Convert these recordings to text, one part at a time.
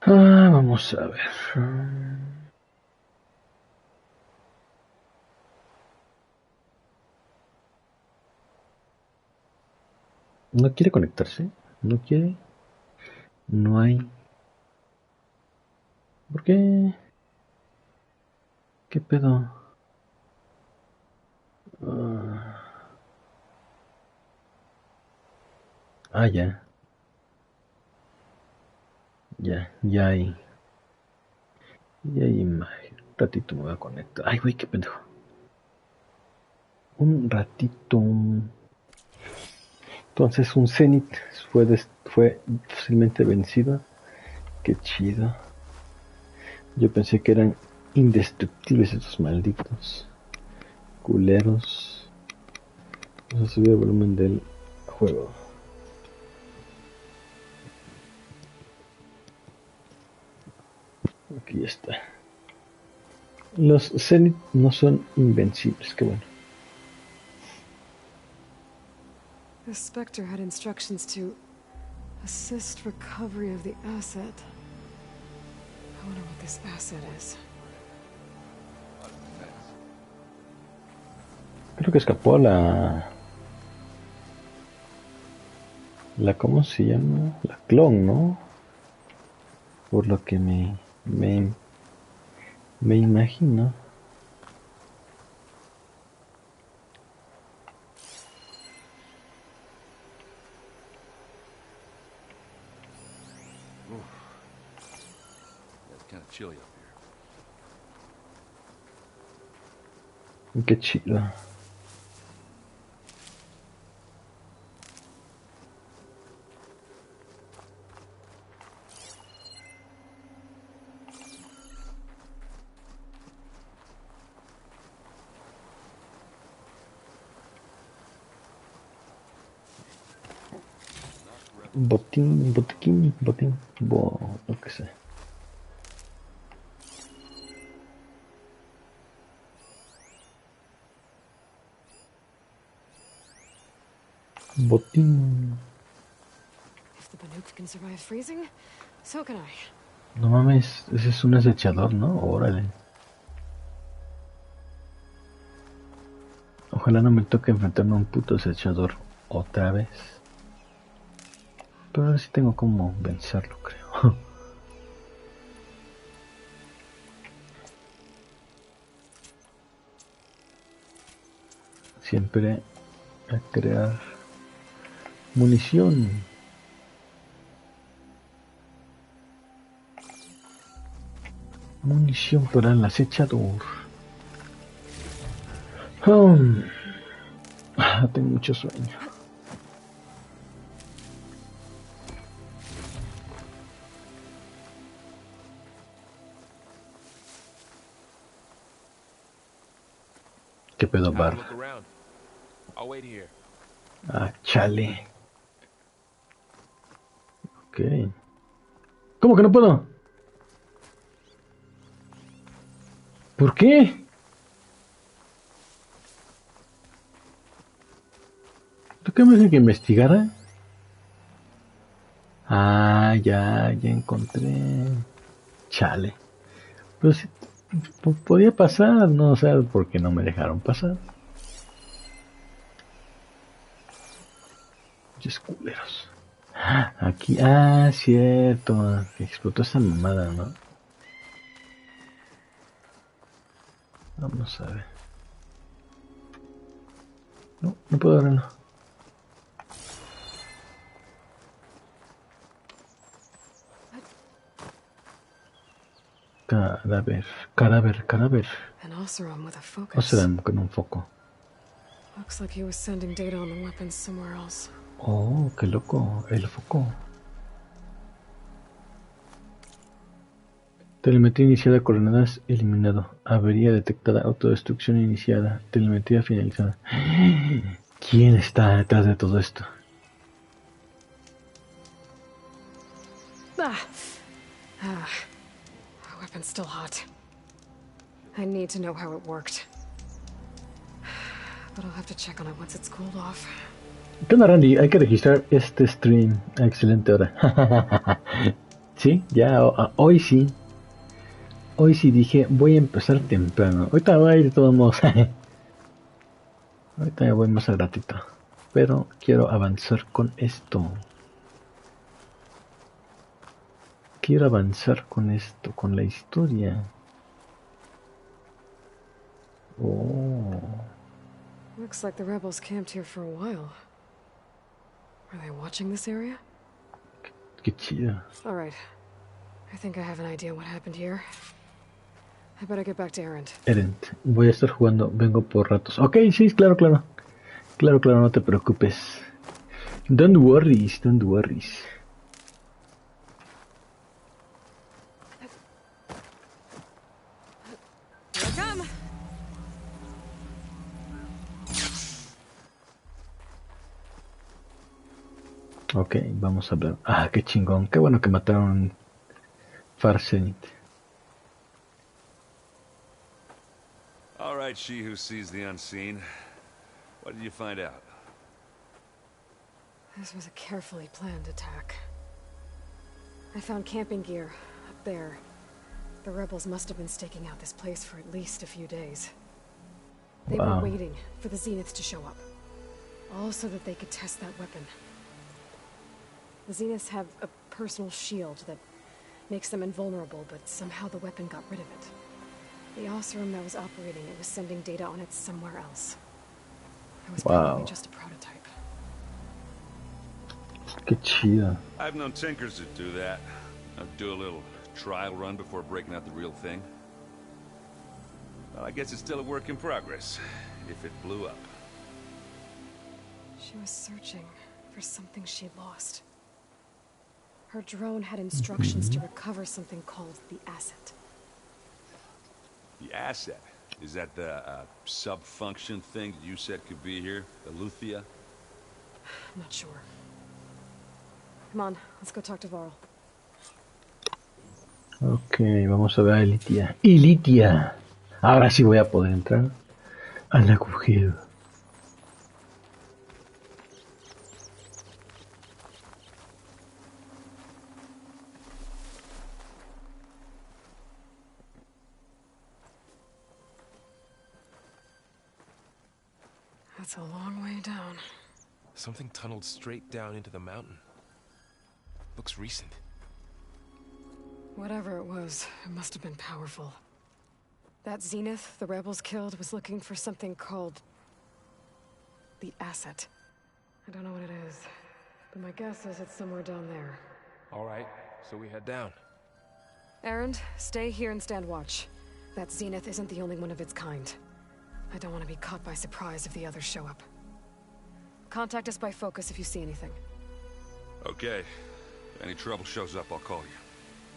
Vamos a ver. No quiere conectarse. No quiere. No hay. ¿Por qué? ¿Qué pedo? Ya. Ya hay. Ya hay imagen. Un ratito me voy a conectar. Ay, güey, qué pendejo. Un ratito. Entonces un Zenith fue fácilmente vencido. Qué chido. Yo pensé que eran indestructibles estos malditos culeros. Vamos a subir el volumen del juego. Aquí está. Los Zenith no son invencibles, qué bueno. The Spectre had instructions to assist recovery of the asset. I wonder what this asset is. Creo que escapó la ¿cómo se llama? La clon, ¿no? Por lo que me imagino. Chilly up here. Qué chido. Botín, lo que sea. Botín. No mames, ese es un acechador, ¿no? Órale. Ojalá no me toque enfrentarme a un puto acechador otra vez. Pero ahora sí tengo como vencerlo, creo. Siempre a crear munición. Munición para el acechador. Tengo mucho sueño. ¿Qué pedo, Bar? Chale. Ok. ¿Cómo que no puedo? ¿Por qué? ¿Tú qué me dices que investigara? Ya encontré. Chale. Pero sí, podía pasar, ¿no? O sea, ¿por qué no me dejaron pasar? Muchos culeros. Aquí, cierto. Explotó esa mamada, ¿no? Vamos a ver. No puedo verlo. Cadáver. Oseram con un foco. Oh, qué loco, el foco. Telemetría iniciada, coordenadas eliminado. Avería detectada, autodestrucción iniciada. Telemetría finalizada. ¿Quién está detrás de todo esto? Weapon's still hot. I need to know how it worked. But I'll have to check on it once it's cooled off. ¿Qué onda, Randy? Hay que registrar este stream a excelente hora. Sí, ya hoy sí. Hoy sí dije, voy a empezar temprano. Ahorita voy a ir de todos modos. Ahorita me voy más al ratito. Pero quiero avanzar con esto. Quiero avanzar con esto, con la historia. Oh, Looks like the rebels camped here for a while. Are they watching this area? qué chido. Alright. I think I have an idea what happened here. I better get back to Erend. Erend, voy a estar jugando, vengo por ratos. Ok, sí, claro, claro. Claro, claro, no te preocupes. Don't worries, don't worries. Here I come! Ok, vamos a ver. Ah, qué chingón. Qué bueno que mataron Farsenit. All right, she who sees the unseen. What did you find out? This was a carefully planned attack. I found camping gear up there. The rebels must have been staking out this place for at least a few days. They were waiting for the Zeniths to show up. All so that they could test that weapon. The Zeniths have a personal shield that makes them invulnerable, but somehow the weapon got rid of it. The Oseram that was operating it was sending data on it somewhere else. It was probably just a prototype. Qué chido. I've known tinkers that do that. I'd do a little trial run before breaking out the real thing. Well, I guess it's still a work in progress, if it blew up. She was searching for something she'd lost. Her drone had instructions to recover something called the asset. The asset? Is that the sub-function thing you said could be here? The Luthia? I'm not sure. Come on, let's go talk to Varl. Ok, vamos a ver a Ilitia. ¡Ilitia! Ahora sí voy a poder entrar al agujero. That's a long way down. Something tunneled straight down into the mountain. Looks recent. Whatever it was, it must have been powerful. That Zenith the rebels killed was looking for something called the asset. I don't know what it is, but my guess is it's somewhere down there. All right, so we head down. Erend, stay here and stand watch. That Zenith isn't the only one of its kind. I don't want to be caught by surprise if the others show up. Contact us by focus if you see anything. Okay. If any trouble shows up, I'll call you.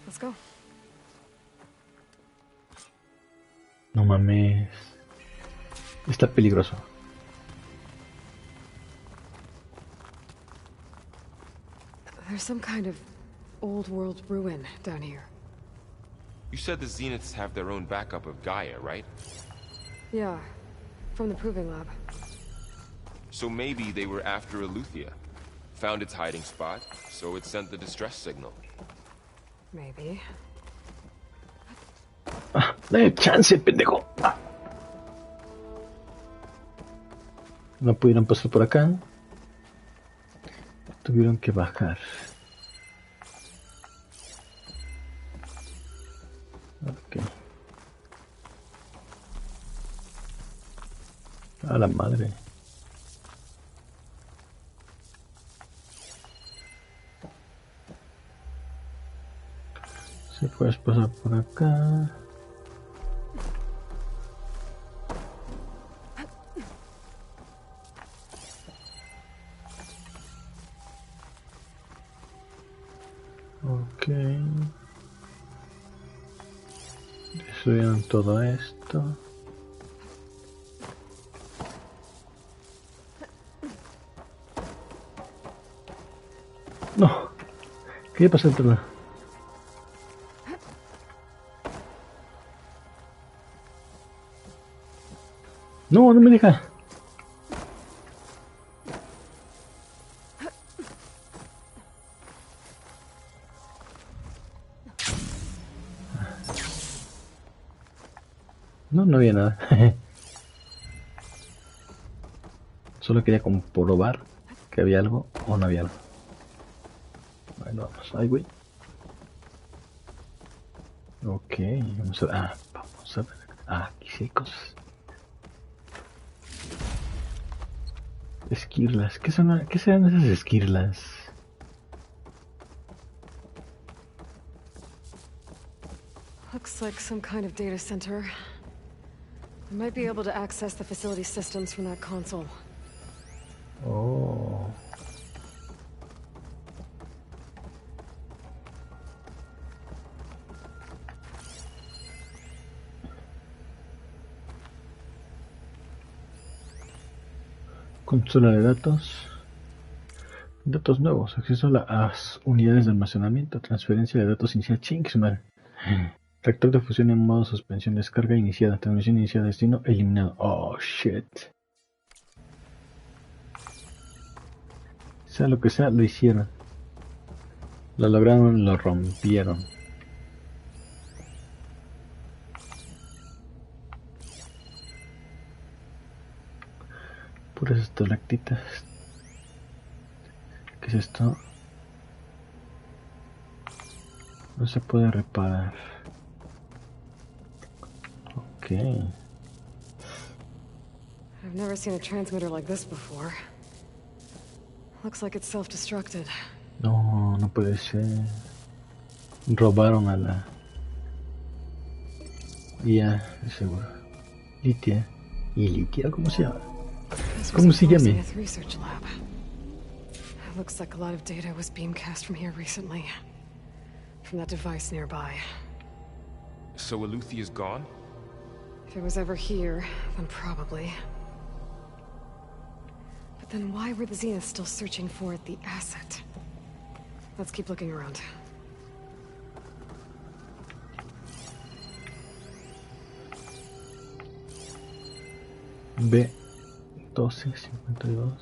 Let's go. No mames. Está peligroso. There's some kind of old world ruin down here. You said the Zeniths have their own backup of Gaia, right? Yeah, from the proving lab. So maybe they were after Eleuthia. Found its hiding spot, so it sent the distress signal. Maybe. Ah, dame chance, pendejo. Ah. No pudieron pasar por acá. Tuvieron que bajar. Ok. A la madre. Si puedes pasar por acá. Ok. Destruyeron todo esto. No. ¿Qué pasa entre la? No, no me deja. No, no había nada. Solo quería comprobar que había algo o no había algo. Bueno, vamos. Ay, güey. Ok, vamos a ver. Ah, vamos a ver. Ah, aquí sí hay cosas. Esquirlas. ¿Qué serán esas esquirlas? Looks like some kind of data center. I might be able to access the facility systems from that console. Oh. Consola de datos. Datos nuevos. Acceso a las unidades de almacenamiento. Transferencia de datos inicial. Ching, su madre. Reactor de fusión en modo suspensión. Descarga iniciada. Transmisión iniciada. Destino eliminado. Oh, shit. Sea lo que sea, lo hicieron. Lo lograron, lo rompieron. Puras estalactitas. ¿Qué es esto? No se puede reparar. Ok. I've never seen a transmitter like this before. Looks like it's self-destructed. No, no puede ser. Robaron a la IA, de seguro. Litia. ¿Y Litia cómo se llama? ¿Cómo se llame? Research lab. Looks like a lot of data was beamcast from here recently. From that device nearby. So Eluthia's gone? If it was ever here, then probably. But then why were the Zeniths still searching for the asset? Let's keep looking around. B1252.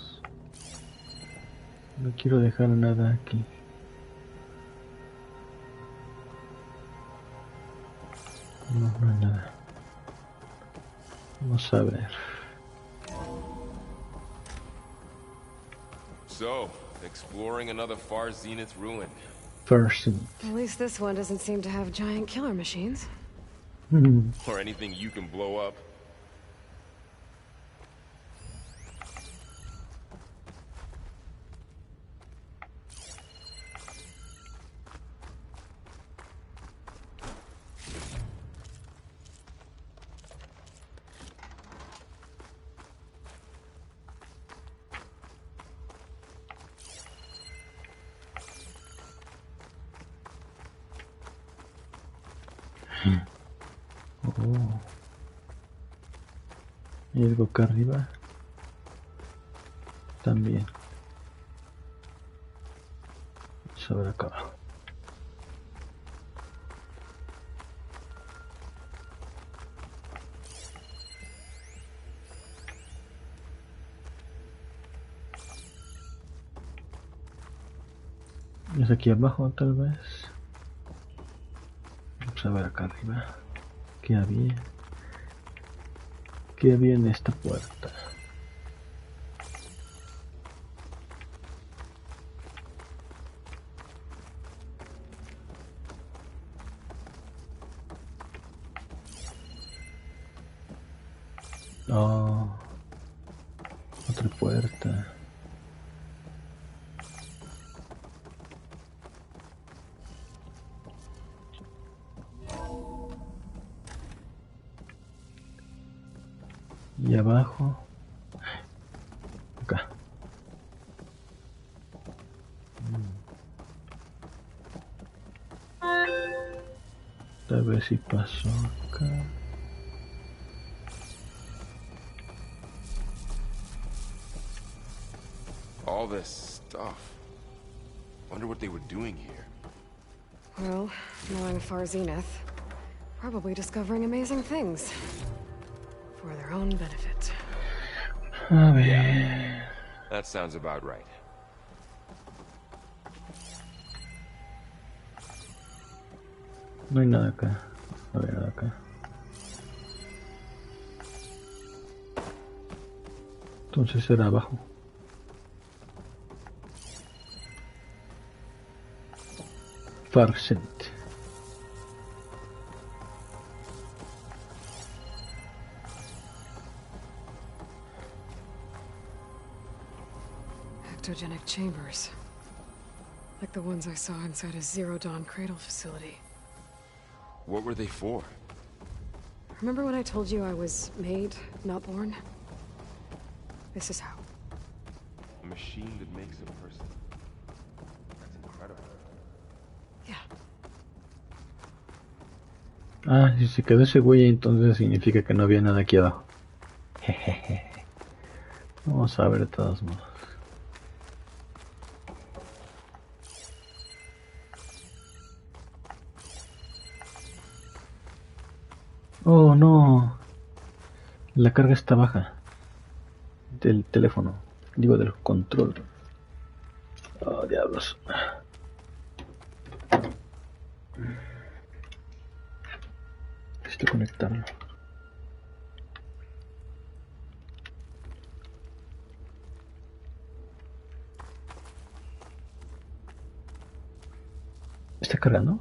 No quiero dejar nada aquí. No, no hay nada. Vamos a ver. So, exploring another far Zenith ruin. First. At least this one doesn't seem to have giant killer machines. Or anything you can blow up. Oh. ¿Y algo acá arriba? También. Vamos a ver acá abajo. ¿Es aquí abajo tal vez? Vamos a ver acá arriba. ¿Qué había? ¿Qué había en esta puerta? Oh, otra puerta. Y abajo, acá. A ver si pasó acá. All this stuff. Wonder what they were doing here. Well, knowing Far Zenith, probably discovering amazing things. For their own benefit. A ver. That sounds about right. No hay nada acá. No hay nada acá. Entonces era abajo. Farcent. Ectogenic chambers. Like the ones I saw inside a Zero Dawn cradle facility. What were they for? Remember when I told you I was made, not born? This is how. A machine that makes a person. That's incredible. Yeah. Ah, si se quedó ese güey, entonces significa que no había nada aquí abajo. Jejeje. Vamos a ver de todos modos. Oh no, la carga está baja del teléfono, digo del control. Oh diablos. Necesito conectarlo. ¿Está cargando?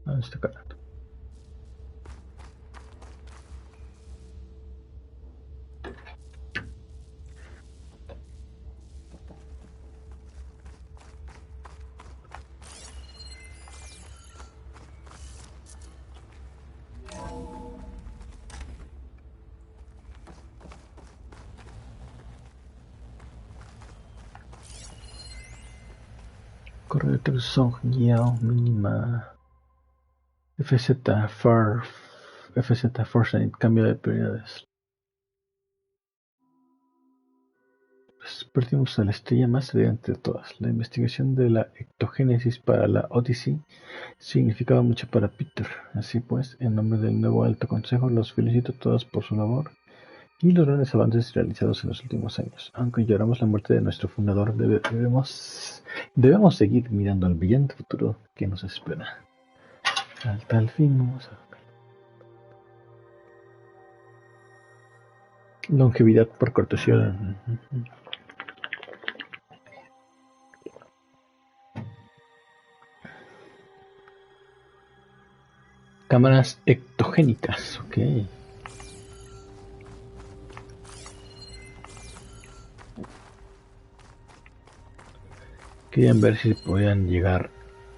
Ah, está cargando. Correo de Song Yao mínima. FZ Fortnite, cambio de prioridades. Pues perdimos a la estrella más brillante de todas. La investigación de la ectogénesis para la Odyssey significaba mucho para Peter. Así pues, en nombre del nuevo Alto Consejo, los felicito a todos por su labor y los grandes avances realizados en los últimos años. Aunque lloramos la muerte de nuestro fundador, debemos seguir mirando al brillante futuro que nos espera. Al tal fin, vamos a... Longevidad por cortesía. Cámaras ectogénicas, ok. Querían ver si podían llegar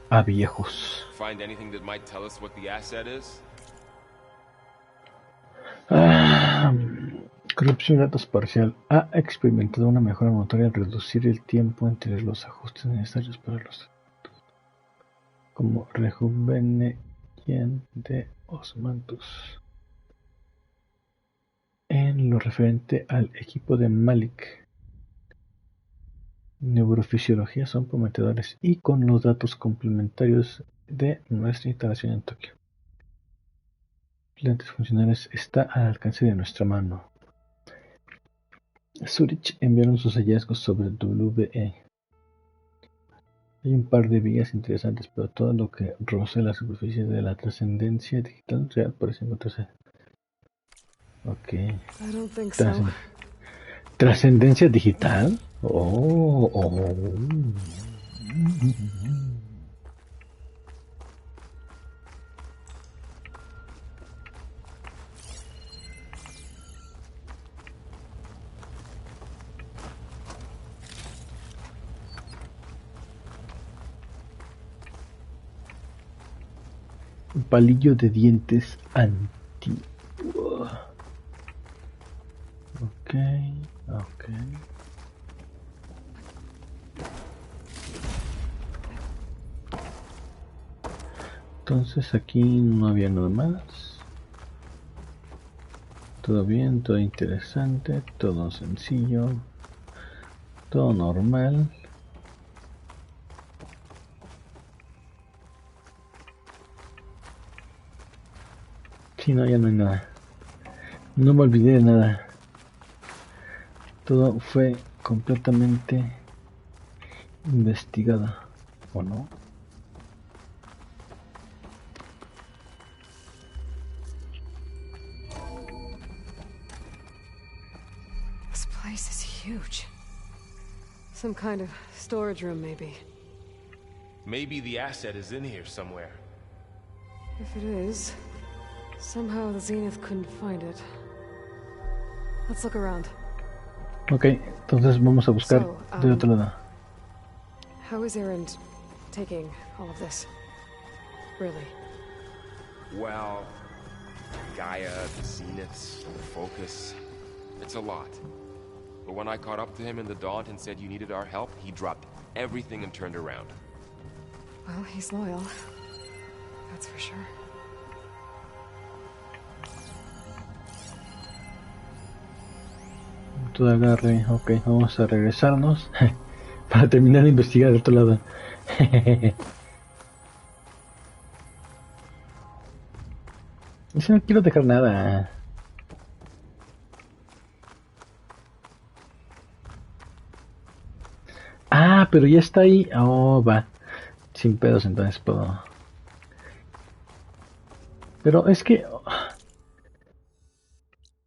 a viejos. Find anything that might tell us what the asset is? Corrupción de datos parcial. Ha experimentado una mejora notoria al reducir el tiempo entre los ajustes necesarios para los como rejuvenecimiento de osmantus. En lo referente al equipo de Malik, neurofisiología son prometedores y con los datos complementarios de nuestra instalación en Tokio. Lentes funcionales está al alcance de nuestra mano. Zurich enviaron sus hallazgos sobre WE. Hay un par de vías interesantes, pero todo lo que roce la superficie de la trascendencia digital real parece encontrarse. Ok. ¿Trascendencia digital? Oh. Un palillo de dientes antiguo. Ok. Entonces aquí no había nada más. Todo bien, todo interesante, todo sencillo, todo normal. Sí, no, ya no hay nada. No me olvidé de nada. Todo fue completamente investigado, ¿o no? huge. Some kind of storage room, maybe. Maybe the asset is in here somewhere. If it is, somehow the Zenith couldn't find it. Let's look around. Okay, entonces vamos a buscar de otro lado. How is Erend taking all of this? Really? Well, Gaia, the Zeniths, the Focus. It's a lot. But when I caught up to him in the Daunt and said you needed our help, he dropped everything and turned around. Well, he's loyal. That's for sure. Todo agarre, ok, vamos a regresarnos para terminar de investigar de otro lado. Yo no quiero dejar nada. Ah, pero ya está ahí. Oh, va. Sin pedos, entonces puedo. Pero es que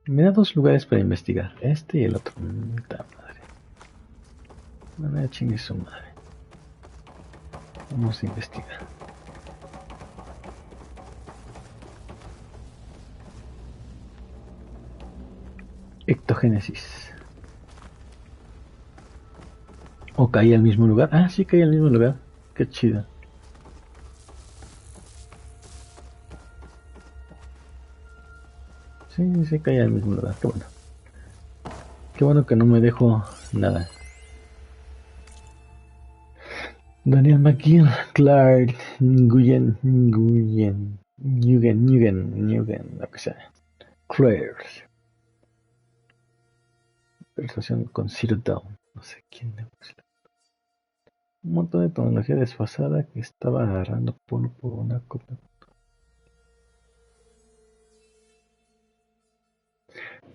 me da dos lugares para investigar. Este y el otro. Puta madre. No me chingue su madre. Vamos a investigar. Ectogénesis. ¿O cae al mismo lugar? Ah, sí, cae al mismo lugar. Qué chido. Sí, sí, cae al mismo lugar. Qué bueno. Qué bueno que no me dejo nada. Daniel McGill, Clark, Nguyen, Nguyen, lo que sea. Claire. Conversación con Zero Dawn. No sé quién le gusta. Un montón de tecnología desfasada que estaba agarrando polvo por una copia.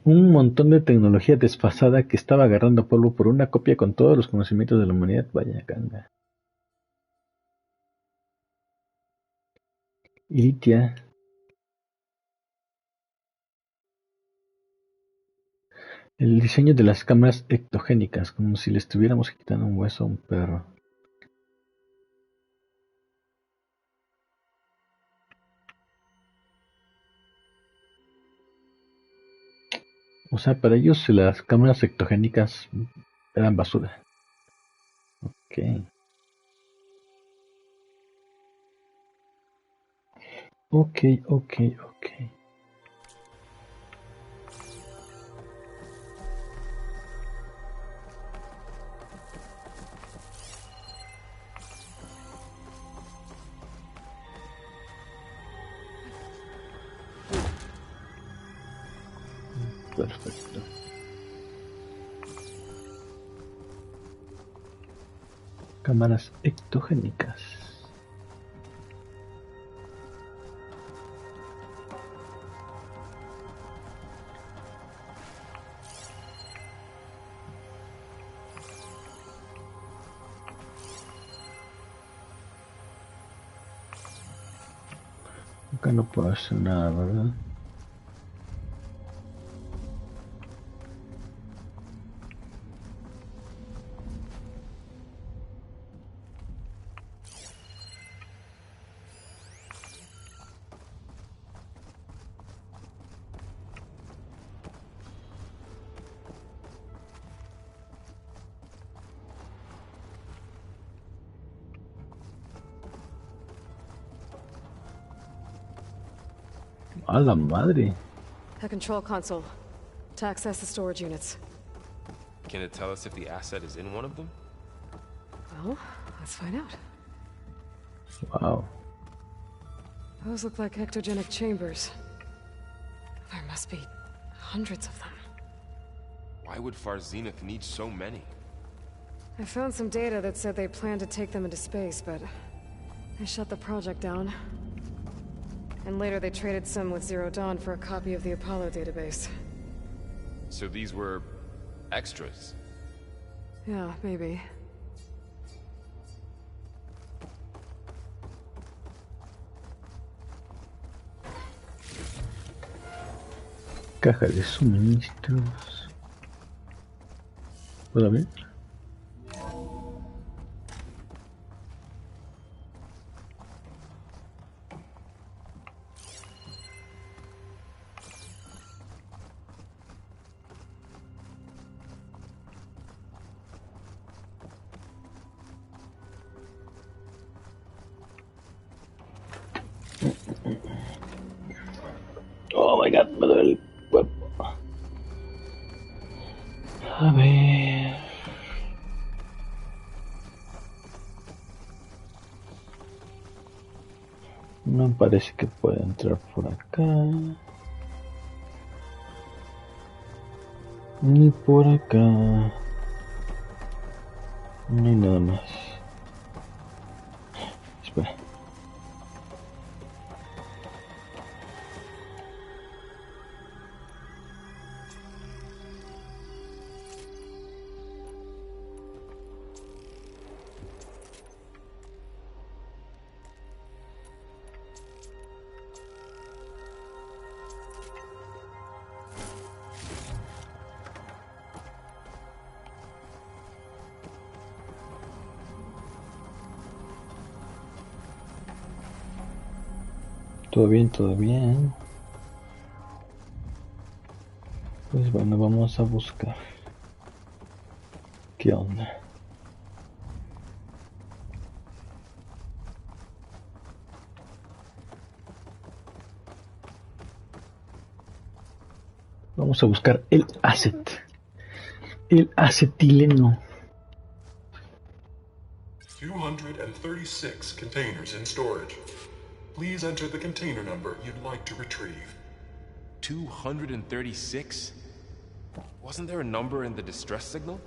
Un montón de tecnología desfasada que estaba agarrando polvo por una copia con todos los conocimientos de la humanidad. Vaya ganga. Iritia. El diseño de las cámaras ectogénicas, como si le estuviéramos quitando un hueso a un perro. O sea, para ellos las cámaras ectogénicas eran basura. Ok. Ok. Perfecto. Cámaras ectogénicas. Acá no puedo hacer nada, ¿verdad? A la madre. A control console. To access the storage units. Can it tell us if the asset is in one of them? Well, let's find out. Wow. Those look like ectogenic chambers. There must be hundreds of them. Why would Far Zenith need so many? I found some data that said they planned to take them into space, but they shut the project down. And later they traded some with Zero Dawn for a copy of the Apollo database. So these were extras? Yeah, maybe. Caja de suministros. ¿Puedo abrir? Oh my god, me duele el cuerpo. A ver. No parece que pueda entrar por acá. Ni por acá. No hay nada más. Espera. Todo bien, todo bien. Pues bueno, vamos a buscar. ¿Qué onda? Vamos a buscar el asset. El acetileno. 236 containers in storage. Please enter the container number you'd like to retrieve. 236? Wasn't there a number in the distress signal?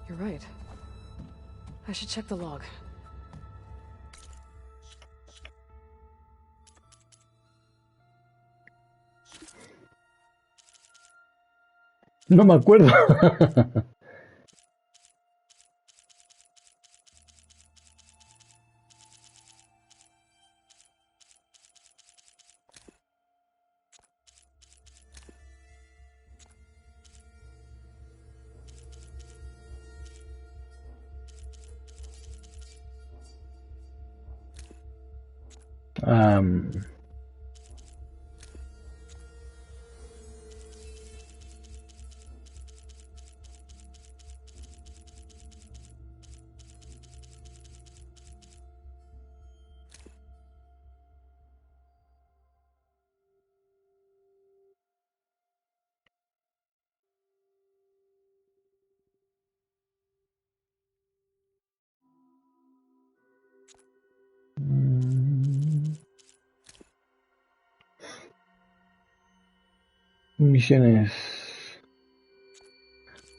You're right. I should check the log. No me acuerdo. Misiones.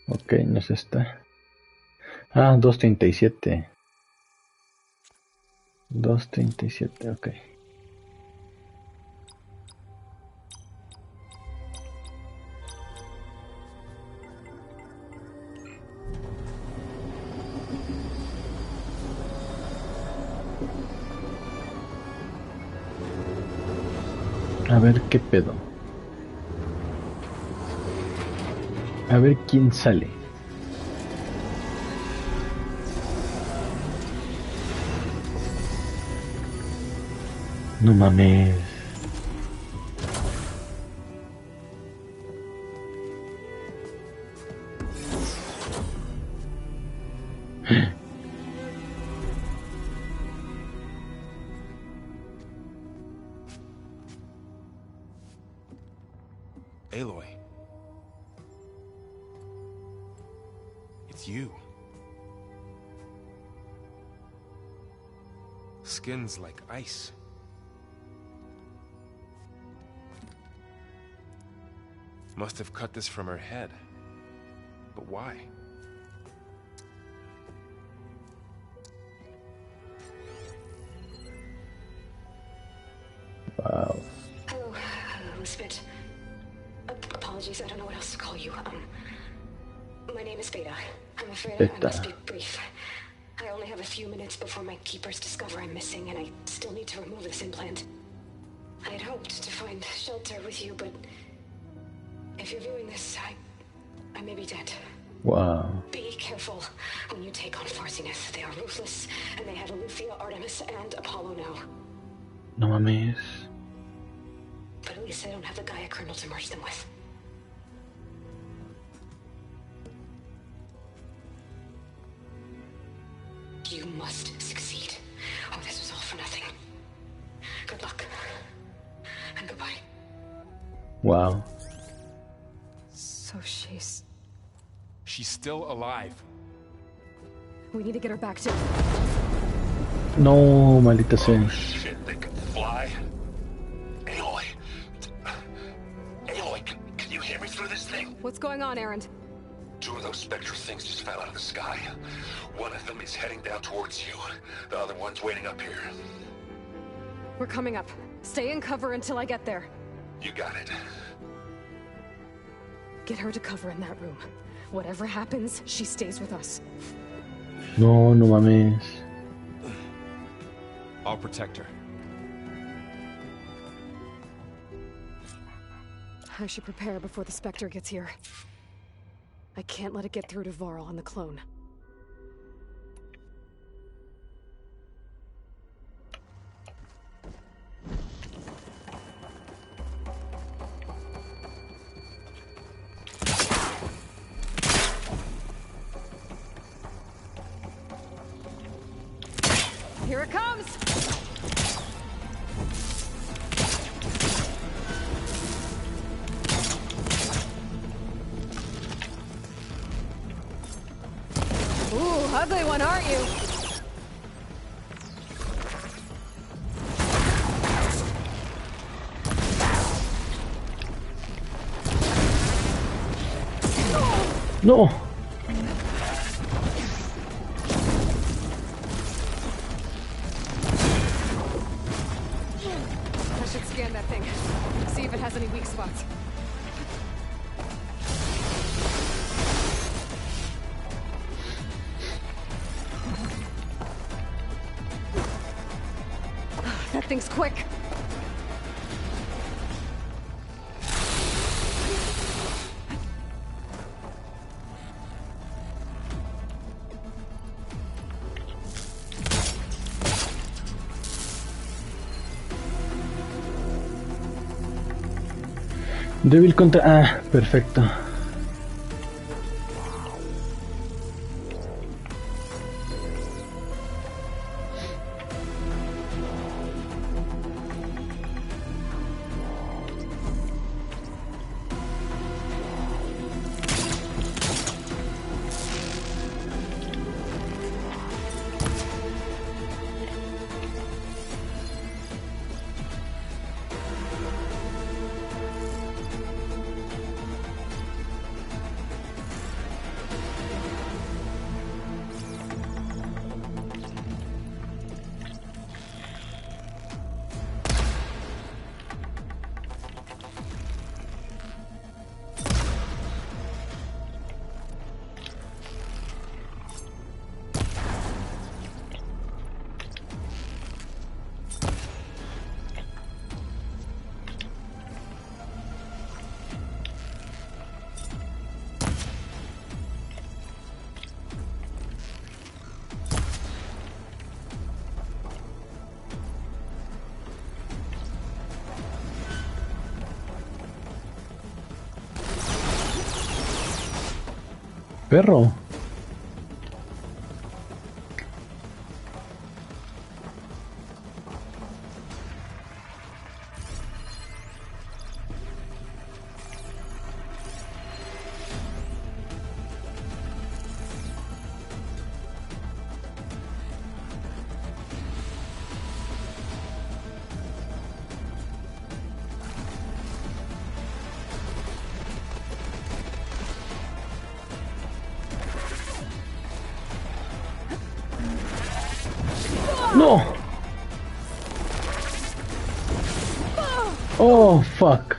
Ok, no es esta. 237. 237, ok. A ver qué pedo. A ver quién sale. No mames. Aloy. It's you. Skin's like ice. Must have cut this from her head. But why? Wow. Hello, Spit. Apologies, I don't know what else to call you. My name is Beta. I'm afraid I must be brief. I only have a few minutes before my keepers discover I'm missing, and I still need to remove this implant. I had hoped to find shelter with you, but if you're viewing this, I may be dead. Wow. Be careful when you take on Far Zenith. They are ruthless, and they have Aletheia, Artemis, and Apollo now. No mames. But at least they don't have the Gaia kernel to merge them with. You must succeed, or this was all for nothing. Good luck. And goodbye. Wow. So she's... She's still alive. We need to get her back to... No, maldita sea. Shit, they can fly. Aloy. Aloy, can you hear me through this thing? What's going on, Erend? 2 of those spectral things just fell out of the sky. One of them is heading down towards you. The other one's waiting up here. We're coming up. Stay in cover until I get there. You got it. Get her to cover in that room. Whatever happens, she stays with us. No, no mames. I'll protect her. I should prepare before the Spectre gets here. I can't let it get through to Varl and the clone. Here it comes! Ooh, ugly one, aren't you? No. I should scan that thing. See if it has any weak spots. That thing's quick. Débil contra... Ah, perfecto. Perro. No. Oh, fuck.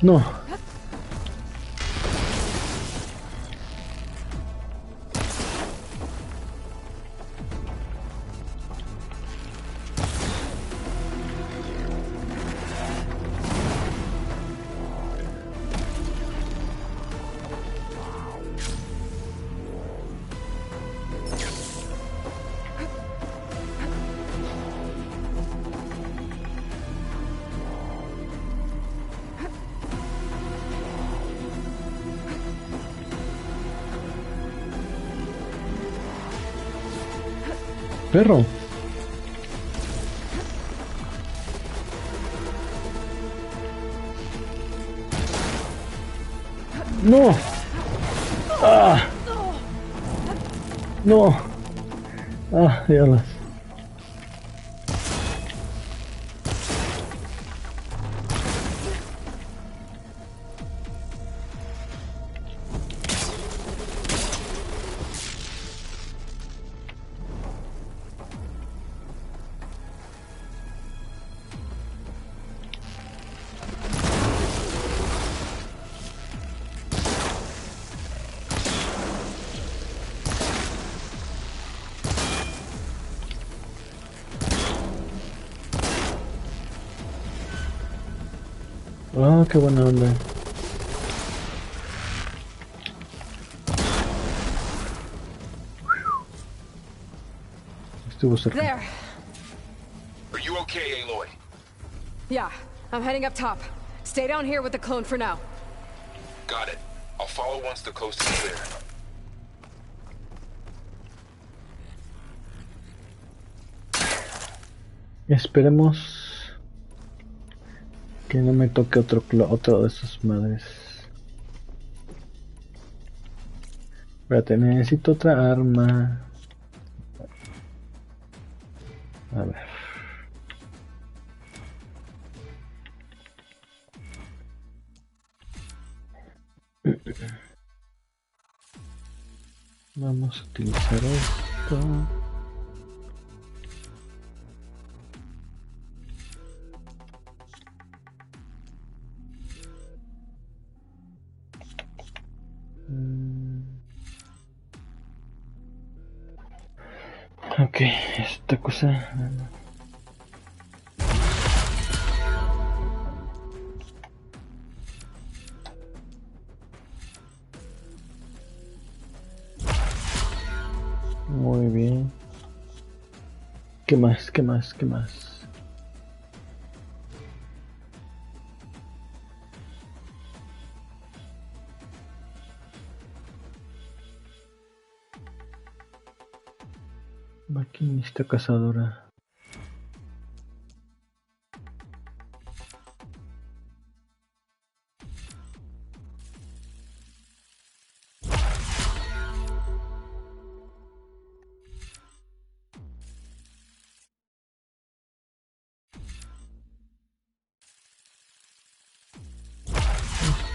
No. Perro. No. Ah. No. Ah, diablos. Ah, qué buena onda. Estuvo cerca. There. Are you okay, Aloy? Yeah, I'm heading up top. Stay down here with the clone for now. Got it. I'll follow once the coast is clear. Esperemos que no me toque otro de esas madres. Espérate, necesito otra arma. A ver. Vamos a utilizar esto. Ok, esta cosa. Muy bien. ¿Qué más? ¿Qué más? ¿Qué más? Maquinista cazadora.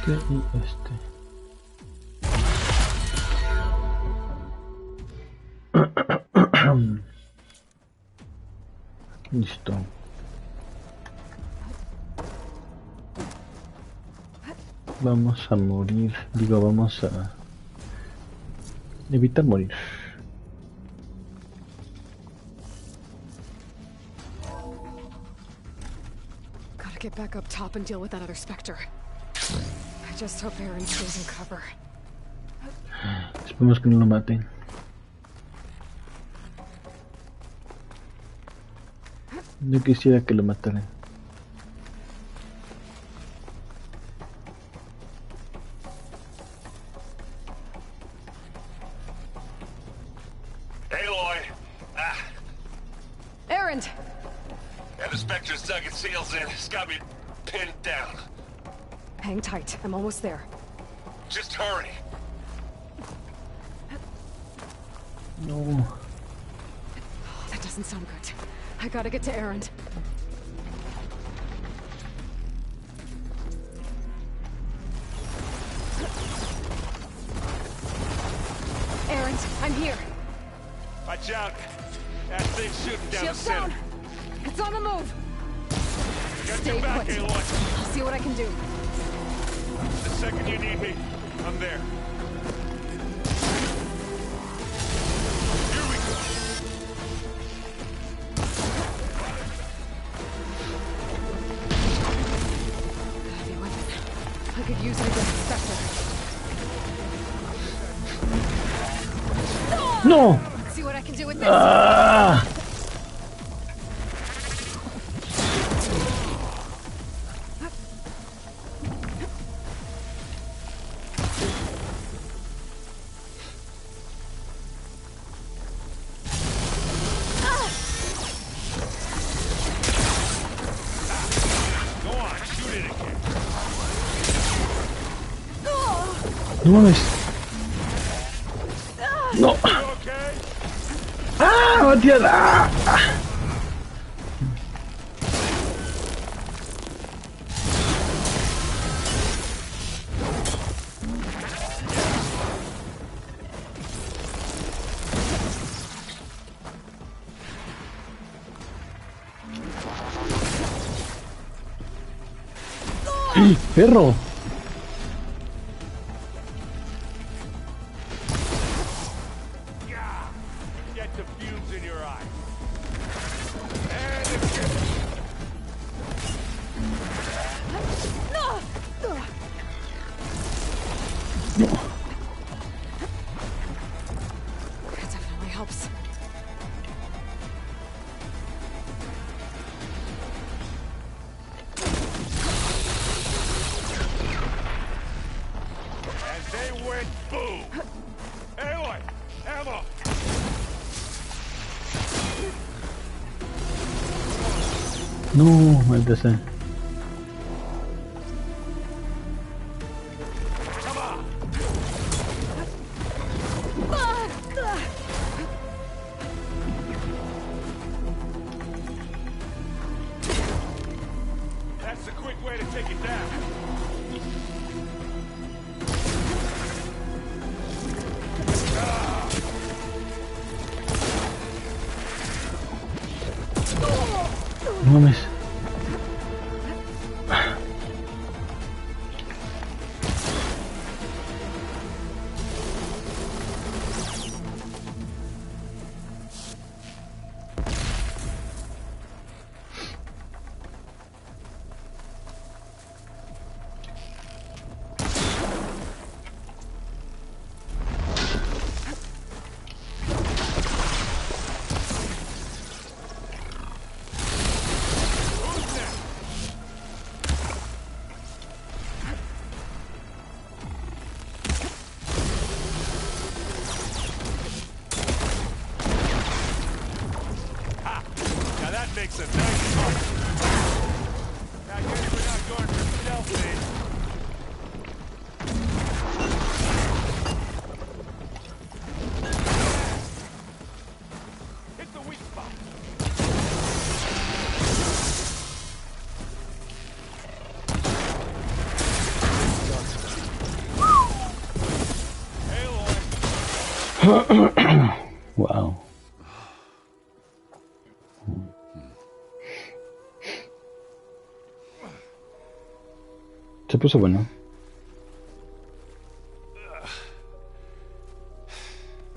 Este y este. Listo. Vamos a morir. Digo, vamos a evitar morir. Gotta get back up top and deal with that other Spectre. I just hope Aaron stays in cover. Esperemos que no lo maten. Yo quisiera que lo mataran. Aloy! Ah, Aaron! and the Spectre's dug its heels in. It's got me pinned down. Hang tight. I'm almost there. Just hurry. No. Oh, that doesn't sound good. I gotta get to Aaron. Aaron, I'm here. Watch out. That thing's shooting down the Shields center. down. It's on the move. Got Stay your back, put. Aloy. I'll see what I can do. The second you need me, I'm there. Here we go. Heavy weapon. I could use it against Spectre. No. Let's see what I can do with this. Ah. No mames. No. ¡Ah! ¡Batida! ¡Ah! ¡Perro! No, maldita sea. That's the quick way to take it down. No mames. Makes a nice mark. I guess we're not going for stealth, man. Hit the weak spot. Wow. Se puso bueno.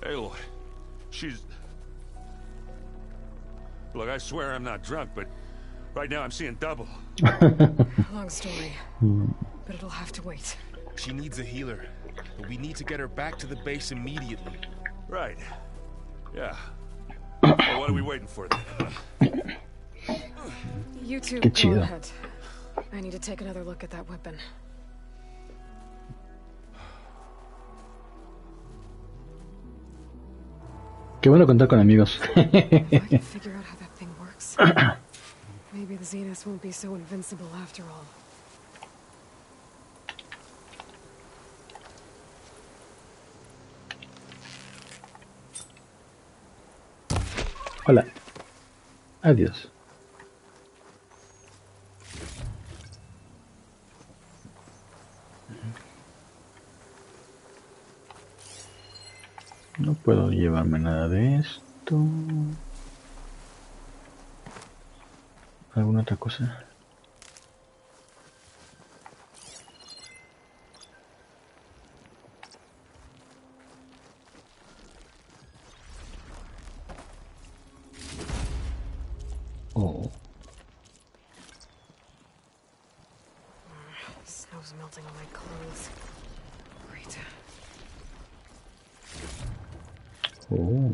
Aloy, she's... Look, I swear I'm not drunk, but right now I'm seeing double. Long story, but it'll have to wait. She needs a healer, but we need to get her back to the base immediately. Right. Yeah. Well, what are we waiting for then? You two Qué go chido. ahead. I need to take another look at that weapon. Qué bueno contar con amigos. If I can figure out how that thing works, maybe the Zeniths won't be so invincible after all. Hola. Adiós. No puedo llevarme nada de esto. ¿Alguna otra cosa? Oh. Snow's melting on my clothes. Great. Oh.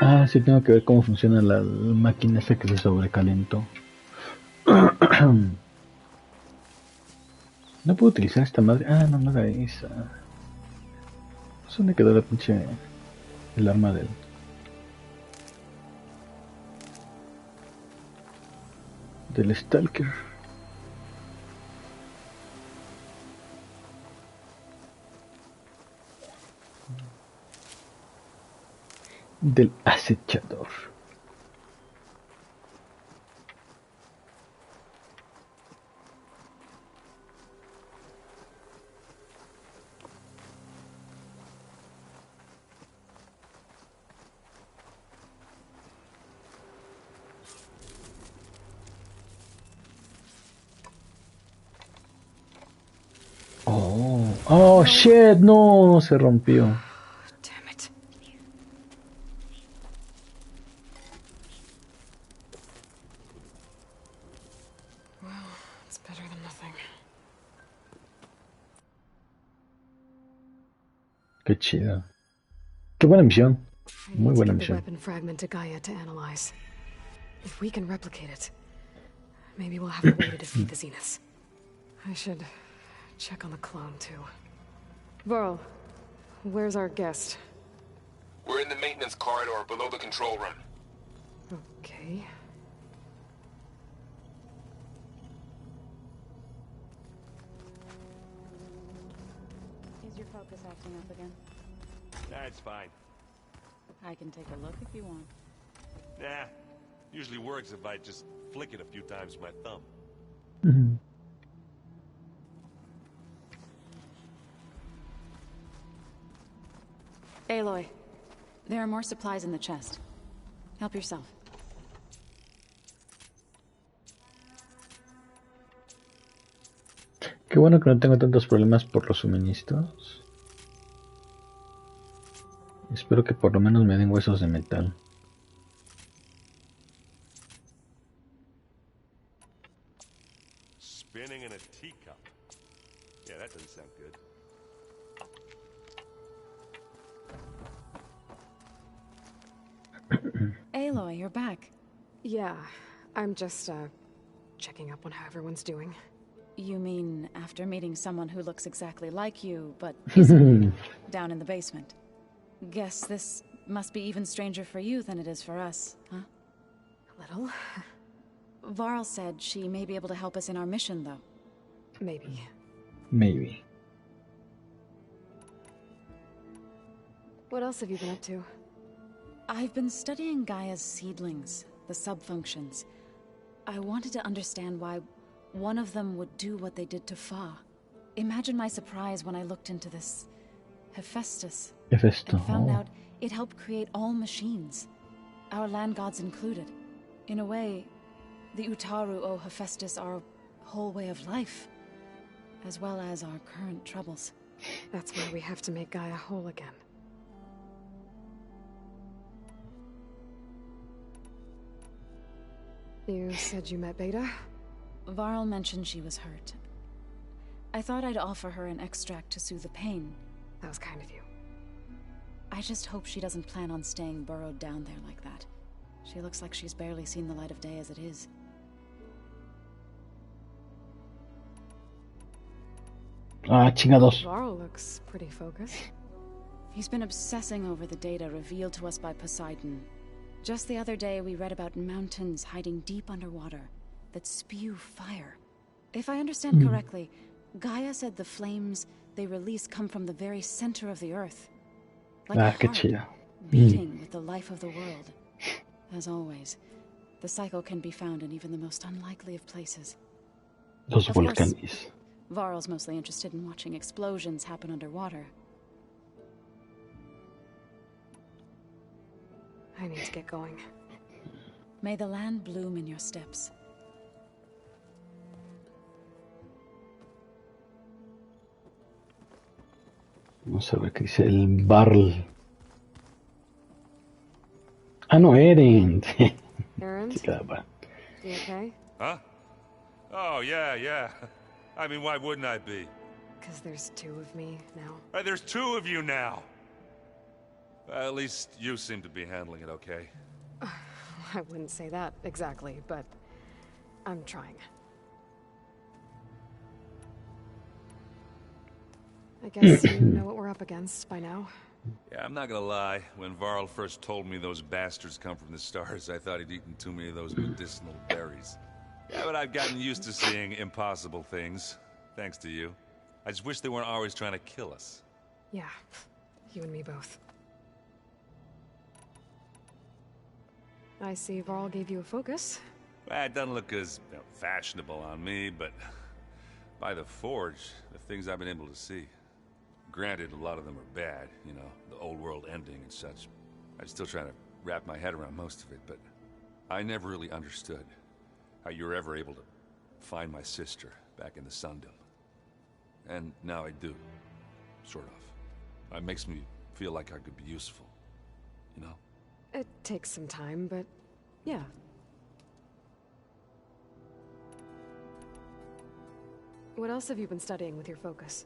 Ah, sí, tengo que ver cómo funciona la máquina esa que se sobrecalentó. No puedo utilizar esta madre. Ah, no, no era esa. Pues ¿dónde quedó la pinche... el arma del... del Stalker? Del acechador. Oh, shit, no, se rompió. Damn it. Well, it's better than nothing. Qué chido. Qué buena misión. I Muy need to buena get the misión. weapon fragment to Gaia to analyze. If we can replicate it, maybe we'll have a way to defeat the Zeniths. I should check on the clone, too. Varl, where's our guest? We're in the maintenance corridor below the control room. Okay. Is your focus acting up again? That's fine. I can take a look if you want. Nah, usually works if I just flick it a few times with my thumb. Mhm. Aloy, there are more supplies in the chest. Help yourself. Qué bueno que no tengo tantos problemas por los suministros. Espero que por lo menos me den huesos de metal. Spinning in a teacup. Yeah, that doesn't sound good. Aloy, you're back. Yeah, I'm just, checking up on how everyone's doing. You mean after meeting someone who looks exactly like you, but isn't down in the basement? Guess this must be even stranger for you than it is for us, huh? A little. Varl said she may be able to help us in our mission, though. Maybe. Maybe. What else have you been up to? I've been studying Gaia's seedlings, the subfunctions. I wanted to understand why one of them would do what they did to Fa. Imagine my surprise when I looked into this Hephaestus Hephaestus. and found out it helped create all machines, our land gods included. In a way, the Utaru owe Hephaestus our whole way of life, as well as our current troubles. That's why we have to make Gaia whole again. You said you met Beta? Varl mentioned she was hurt. I thought I'd offer her an extract to soothe the pain. That was kind of you. I just hope she doesn't plan on staying burrowed down there like that. She looks like she's barely seen the light of day as it is. Ah, chingados. Varl looks pretty focused. He's been obsessing over the data revealed to us by Poseidon. Just the other day, we read about mountains hiding deep underwater that spew fire. If I understand correctly, Gaia said the flames they release come from the very center of the earth. Like a qué heart, chido. beating with the life of the world. As always, the cycle can be found in even the most unlikely of places. Los Of course, volcanes. Varl's mostly interested in watching explosions happen underwater. I need to get going. May the land bloom in your steps. Vamos a ver qué dice el Barl. Ah, no, Eren. Aaron, Sí, caramba. you okay? Huh? Oh, yeah. I mean, why wouldn't I be? Because there's two of me now. There's two of you now. At least you seem to be handling it okay. I wouldn't say that exactly, but I'm trying. I guess you know what we're up against by now. Yeah, I'm not gonna lie. When Varl first told me those bastards come from the stars, I thought he'd eaten too many of those medicinal berries. Yeah, but I've gotten used to seeing impossible things, thanks to you. I just wish they weren't always trying to kill us. Yeah, you and me both. I see Varl gave you a focus. Well, it doesn't look as fashionable on me, but by the Forge, the things I've been able to see. Granted, a lot of them are bad, you know, the old world ending and such. I'm still trying to wrap my head around most of it, but I never really understood how you were ever able to find my sister back in the Sundom. And now I do, sort of. It makes me feel like I could be useful, you know? It takes some time, but yeah. What else have you been studying with your focus?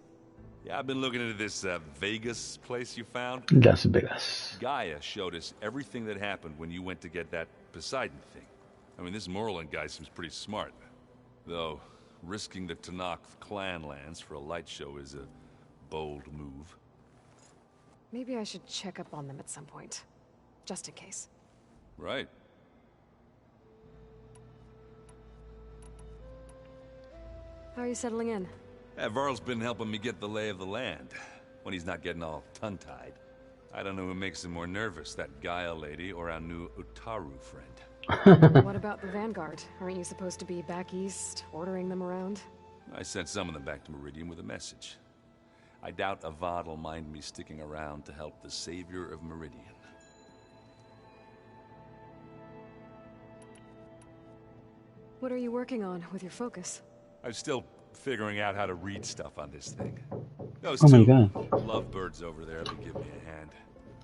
Yeah, I've been looking into this Vegas place you found. Las Vegas. Gaia showed us everything that happened when you went to get that Poseidon thing. I mean, this Morland guy seems pretty smart. Though, risking the Tanakh clan lands for a light show is a bold move. Maybe I should check up on them at some point. Just in case. Right. How are you settling in? Varl's been helping me get the lay of the land, when he's not getting all tongue-tied. I don't know who makes him more nervous, that Gaia lady or our new Utaru friend. What about the Vanguard? Aren't you supposed to be back east, ordering them around? I sent some of them back to Meridian with a message. I doubt Avad will mind me sticking around to help the savior of Meridian. What are you working on with your focus? I'm still figuring out how to read stuff on this thing. Those Oh my two God. lovebirds over there will give me a hand.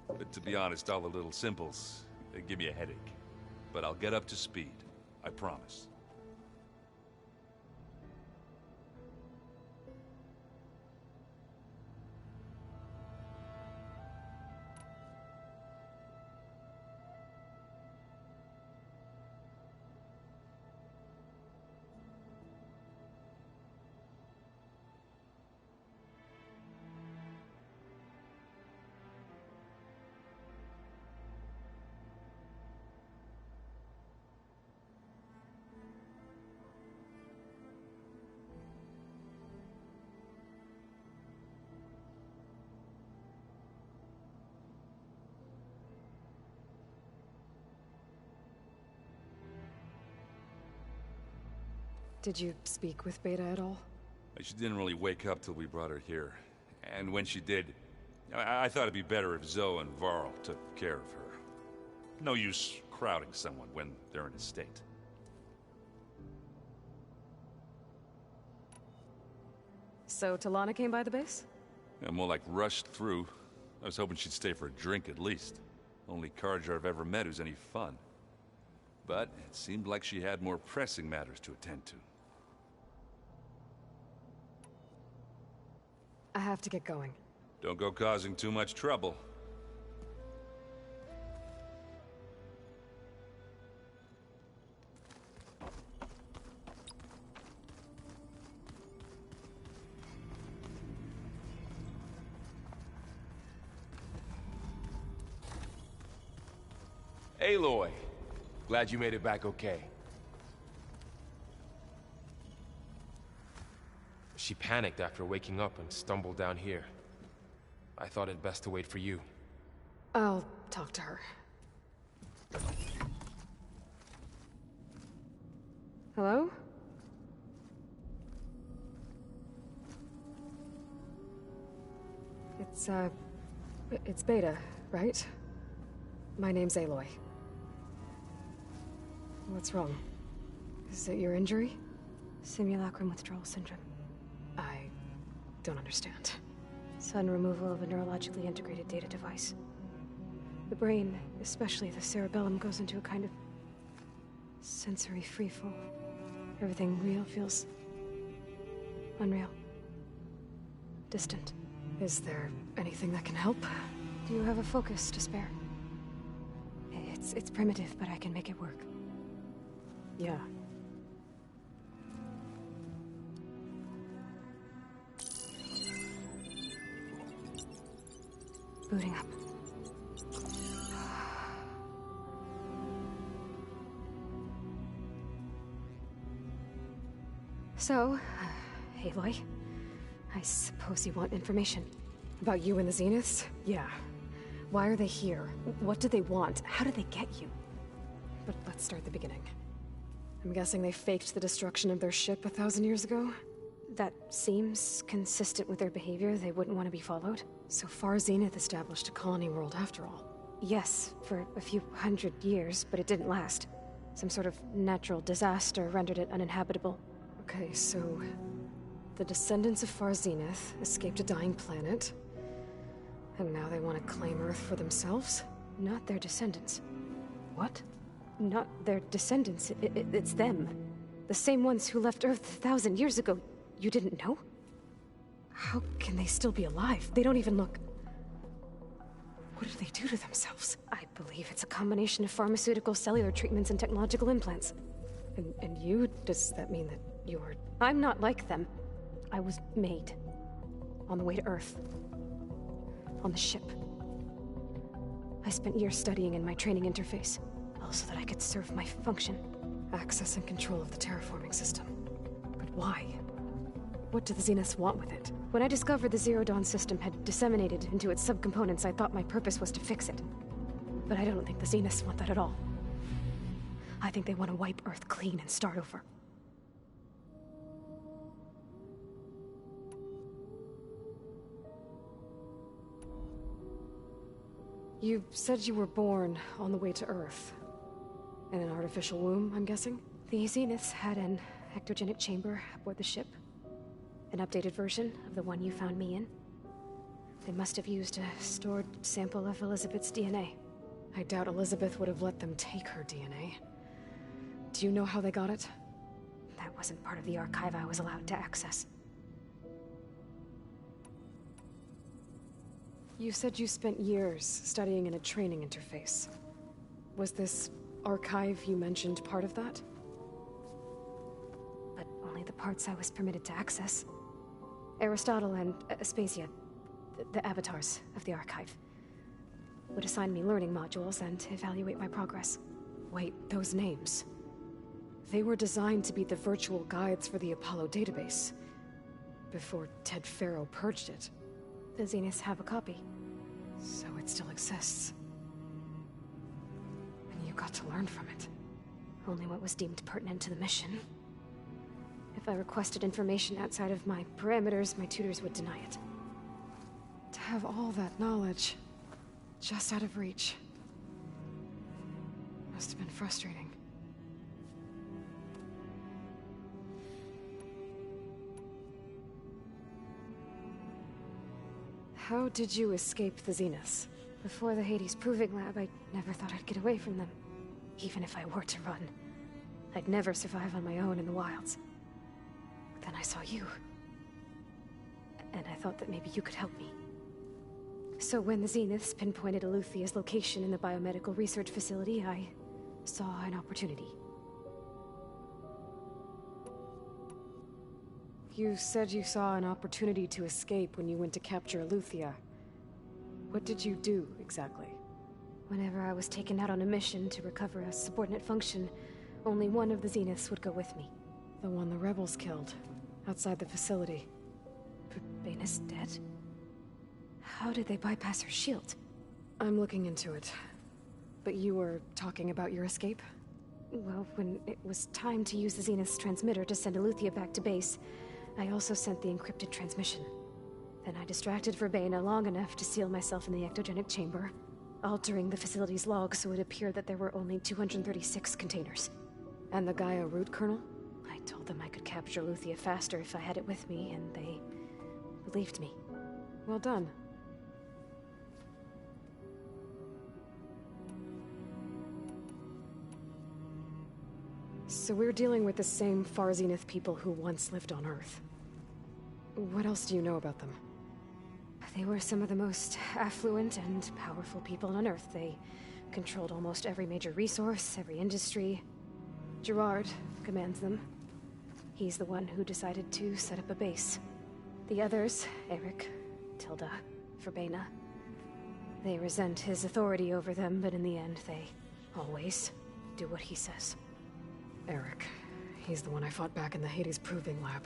But to be honest, all the little symbols, they give me a headache. But I'll get up to speed. I promise. Did you speak with Beta at all? She didn't really wake up till we brought her here. And when she did, I thought it'd be better if Zoe and Varl took care of her. No use crowding someone when they're in a state. So Talana came by the base? Yeah, more like rushed through. I was hoping she'd stay for a drink at least. Only Carja I've ever met who's any fun. But it seemed like she had more pressing matters to attend to. I have to get going. Don't go causing too much trouble. Aloy, glad you made it back okay. She panicked after waking up and stumbled down here. I thought it best to wait for you. I'll talk to her. Hello? It's Beta, right? My name's Aloy. What's wrong? Is it your injury? Simulacrum withdrawal syndrome. I don't understand. Sudden removal of a neurologically integrated data device. The brain, especially the cerebellum, goes into a kind of sensory freefall. Everything real feels unreal. Distant. Is there anything that can help? Do you have a focus to spare? It's primitive, but I can make it work. Yeah. booting up. So, Aloy, I suppose you want information. About you and the Zeniths? Yeah. Why are they here? What do they want? How did they get you? But let's start at the beginning. I'm guessing they faked the destruction of their ship 1,000 years ago? That seems consistent with their behavior. They wouldn't want to be followed. So far, Zenith established a colony world after all. Yes, for a few hundred years, but it didn't last. Some sort of natural disaster rendered it uninhabitable. Okay, so the descendants of Far Zenith escaped a dying planet, and now they want to claim Earth for themselves? Not their descendants. What? Not their descendants. It's them. The same ones who left Earth 1,000 years ago. You didn't know? How can they still be alive? They don't even look... What did they do to themselves? I believe it's a combination of pharmaceutical, cellular treatments, and technological implants. And you? Does that mean that you're... I'm not like them. I was made. On the way to Earth. On the ship. I spent years studying in my training interface, all so that I could serve my function. Access and control of the terraforming system. But why? What do the Zeniths want with it? When I discovered the Zero Dawn system had disseminated into its subcomponents, I thought my purpose was to fix it. But I don't think the Zeniths want that at all. I think they want to wipe Earth clean and start over. You said you were born on the way to Earth. In an artificial womb, I'm guessing? The Zeniths had an ectogenic chamber aboard the ship. An updated version of the one you found me in. They must have used a stored sample of Elizabeth's DNA. I doubt Elizabeth would have let them take her DNA. Do you know how they got it? That wasn't part of the archive I was allowed to access. You said you spent years studying in a training interface. Was this archive you mentioned part of that? But only the parts I was permitted to access. Aristotle and Aspasia, the avatars of the archive, would assign me learning modules and evaluate my progress. Wait, those names. They were designed to be the virtual guides for the Apollo database, before Ted Faro purged it. The Zeniths have a copy. So it still exists. And you got to learn from it. Only what was deemed pertinent to the mission. If I requested information outside of my parameters, my tutors would deny it. To have all that knowledge, just out of reach, must have been frustrating. How did you escape the Zeniths? Before the Hades Proving Lab, I never thought I'd get away from them. Even if I were to run, I'd never survive on my own in the wilds. But then I saw you. And I thought that maybe you could help me. So when the Zeniths pinpointed Eluthia's location in the biomedical research facility, I saw an opportunity. You said you saw an opportunity to escape when you went to capture Eluthia. What did you do, exactly? Whenever I was taken out on a mission to recover a subordinate function, only one of the Zeniths would go with me. The one the rebels killed, outside the facility. Baina's dead? How did they bypass her shield? I'm looking into it. But you were talking about your escape? Well, when it was time to use the Zenith's transmitter to send Eluthia back to base, I also sent the encrypted transmission. Then I distracted Verbena long enough to seal myself in the ectogenic chamber, altering the facility's log so it appeared that there were only 236 containers. And the Gaia root kernel? I told them I could capture Eluthia faster if I had it with me, and they believed me. Well done. So we're dealing with the same Far Zenith people who once lived on Earth. What else do you know about them? They were some of the most affluent and powerful people on Earth. They controlled almost every major resource, every industry. Gerard commands them. He's the one who decided to set up a base. The others, Eric, Tilda, Verbena, They resent his authority over them, but in the end, they always do what he says. Eric. He's the one I fought back in the Hades Proving Lab.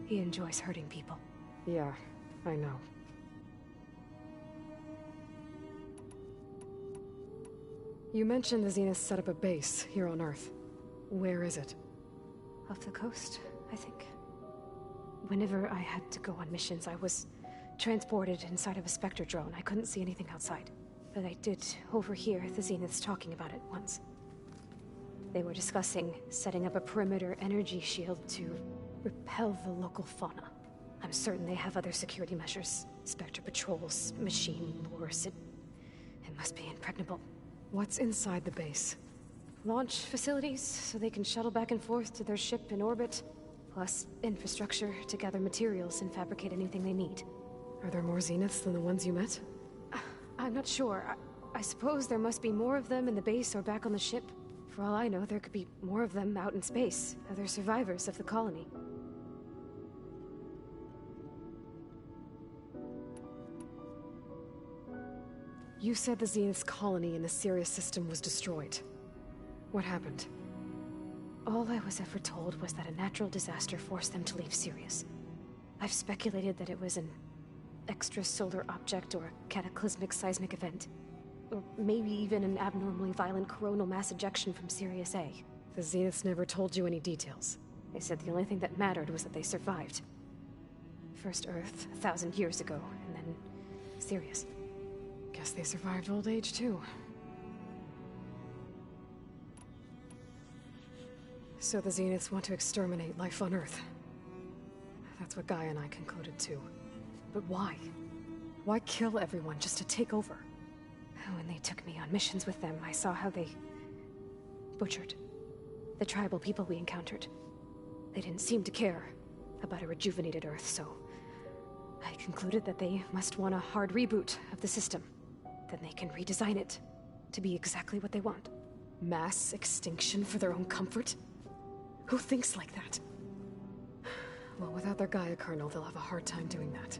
He enjoys hurting people. Yeah, I know. You mentioned the Zenith set up a base here on Earth. Where is it? Off the coast, I think. Whenever I had to go on missions, I was transported inside of a Spectre drone. I couldn't see anything outside. But I did overhear the Zeniths talking about it once. They were discussing setting up a perimeter energy shield to repel the local fauna. I'm certain they have other security measures. Spectre patrols, machine lures. It must be impregnable. What's inside the base? Launch facilities, so they can shuttle back and forth to their ship in orbit. Plus infrastructure to gather materials and fabricate anything they need. Are there more Zeniths than the ones you met? I'm not sure. I suppose there must be more of them in the base or back on the ship. For all I know, there could be more of them out in space. Other survivors of the colony. You said the Zenith's colony in the Sirius system was destroyed. What happened? All I was ever told was that a natural disaster forced them to leave Sirius. I've speculated that it was an extrasolar object or a cataclysmic seismic event. Or maybe even an abnormally violent coronal mass ejection from Sirius A. The Zeniths never told you any details. They said the only thing that mattered was that they survived. First Earth, 1,000 years ago, and then Sirius. Guess they survived old age, too. So the Zeniths want to exterminate life on Earth. That's what Gaia and I concluded, too. But why? Why kill everyone just to take over? When they took me on missions with them, I saw how they butchered the tribal people we encountered. They didn't seem to care about a rejuvenated Earth, so I concluded that they must want a hard reboot of the system. Then they can redesign it to be exactly what they want. Mass extinction for their own comfort? Who thinks like that? Well, without their Gaia kernel, they'll have a hard time doing that.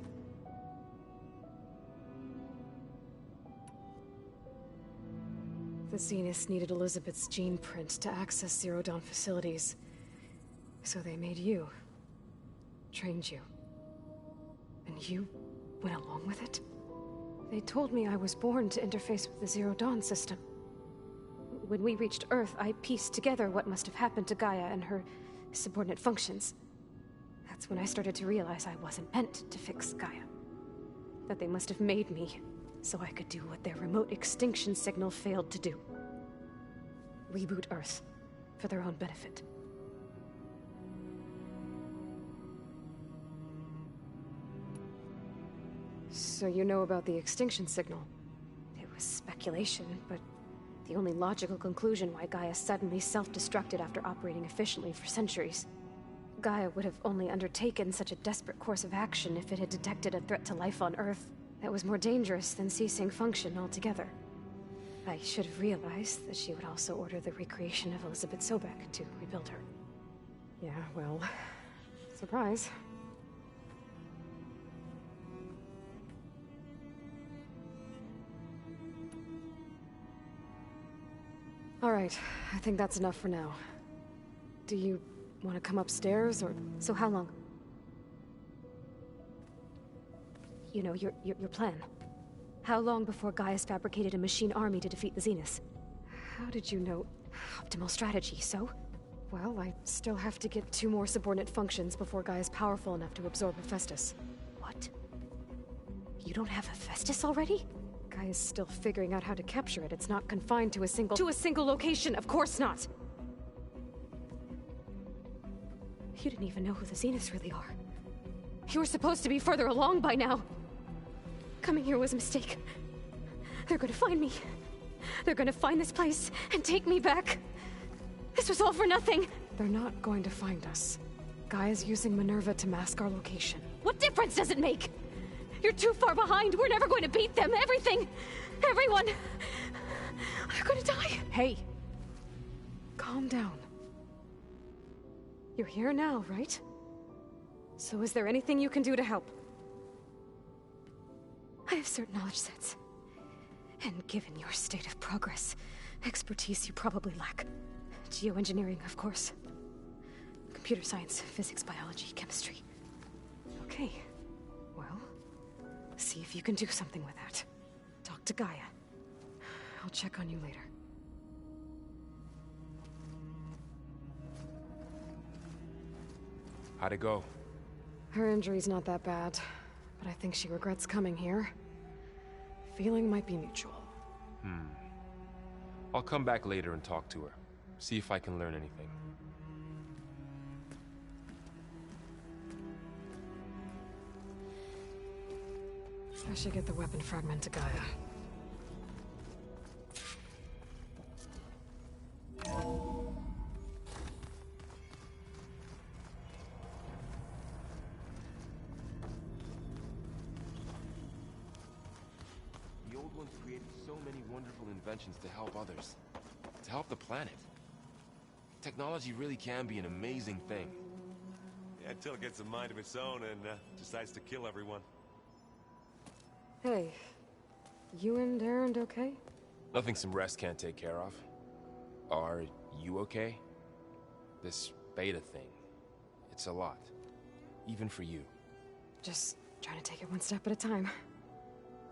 The Zeniths needed Elizabeth's gene print to access Zero Dawn facilities. So they made you. Trained you. And you went along with it? They told me I was born to interface with the Zero Dawn system. When we reached Earth, I pieced together what must have happened to Gaia and her subordinate functions. That's when I started to realize I wasn't meant to fix Gaia. That they must have made me so I could do what their remote extinction signal failed to do. Reboot Earth for their own benefit. So you know about the extinction signal? It was speculation, but the only logical conclusion why Gaia suddenly self-destructed after operating efficiently for centuries. Gaia would have only undertaken such a desperate course of action if it had detected a threat to life on Earth that was more dangerous than ceasing function altogether. I should have realized that she would also order the recreation of Elizabeth Sobek to rebuild her. Yeah, well, surprise. All right, I think that's enough for now. Do you want to come upstairs, or... So how long? You know, your plan. How long before Gaia's fabricated a machine army to defeat the Zeniths? How did you know? Optimal strategy, so? Well, I still have to get 2 more subordinate functions before Gaia's powerful enough to absorb Hephaestus. What? You don't have Hephaestus already? Gaia's still figuring out how to capture it. It's not confined to a single location, of course not! You didn't even know who the Zeniths really are. You were supposed to be further along by now. Coming here was a mistake. They're gonna find me. They're gonna find this place and take me back. This was all for nothing. They're not going to find us. Gaia's using Minerva to mask our location. What difference does it make? You're too far behind. We're never going to beat them. Everything. Everyone. They're gonna die. Hey. Calm down. You're here now, right? So is there anything you can do to help? I have certain knowledge sets. And given your state of progress, expertise you probably lack. Geoengineering, of course. Computer science, physics, biology, chemistry. Okay. Well, see if you can do something with that. Talk to Gaia. I'll check on you later. How'd it go? Her injury's not that bad, but I think she regrets coming here. Feeling might be mutual. I'll come back later and talk to her. See if I can learn anything. I should get the weapon fragment to Gaia. The old ones created so many wonderful inventions to help others. To help the planet. Technology really can be an amazing thing. Yeah, until it gets a mind of its own and decides to kill everyone. Hey, you and Aaron okay? Nothing some rest can't take care of. Are you okay? This beta thing, it's a lot. Even for you. Just trying to take it one step at a time.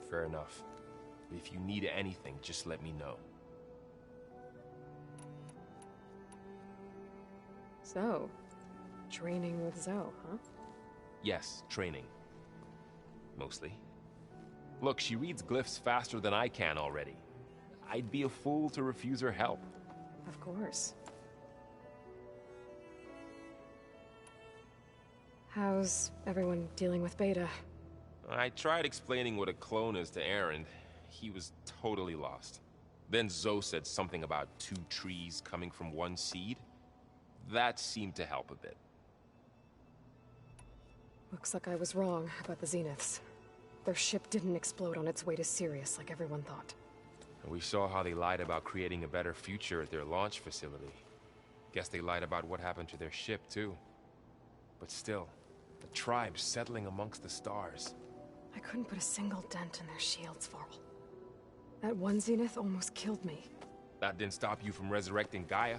Fair enough. If you need anything, just let me know. So, training with Zoe, huh? Yes, training. Mostly. Look, she reads glyphs faster than I can already. I'd be a fool to refuse her help. Of course. How's everyone dealing with Beta? I tried explaining what a clone is to Aaron. He was totally lost. Then Zoe said something about 2 trees coming from 1 seed. That seemed to help a bit. Looks like I was wrong about the Zeniths. Their ship didn't explode on its way to Sirius like everyone thought. And we saw how they lied about creating a better future at their launch facility. Guess they lied about what happened to their ship, too. But still, the tribe settling amongst the stars. I couldn't put a single dent in their shields, Varl. That one Zenith almost killed me. That didn't stop you from resurrecting Gaia.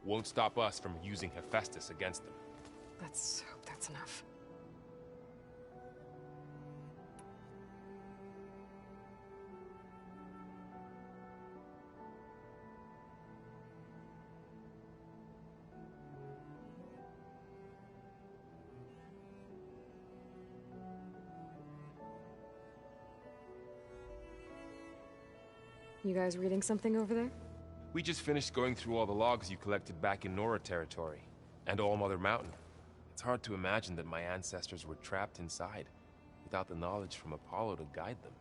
Won't stop us from using Hephaestus against them. Let's hope that's enough. You guys reading something over there? We just finished going through all the logs you collected back in Nora territory, and All Mother Mountain. It's hard to imagine that my ancestors were trapped inside, without the knowledge from Apollo to guide them.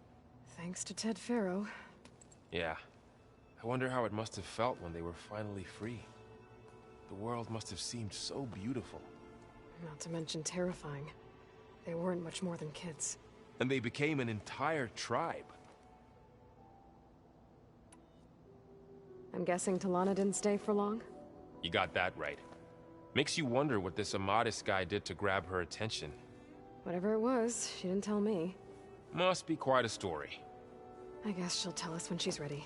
Thanks to Ted Faro. Yeah. I wonder how it must have felt when they were finally free. The world must have seemed so beautiful. Not to mention terrifying. They weren't much more than kids. And they became an entire tribe. I'm guessing Talana didn't stay for long? You got that right. Makes you wonder what this Amadis guy did to grab her attention. Whatever it was, she didn't tell me. Must be quite a story. I guess she'll tell us when she's ready.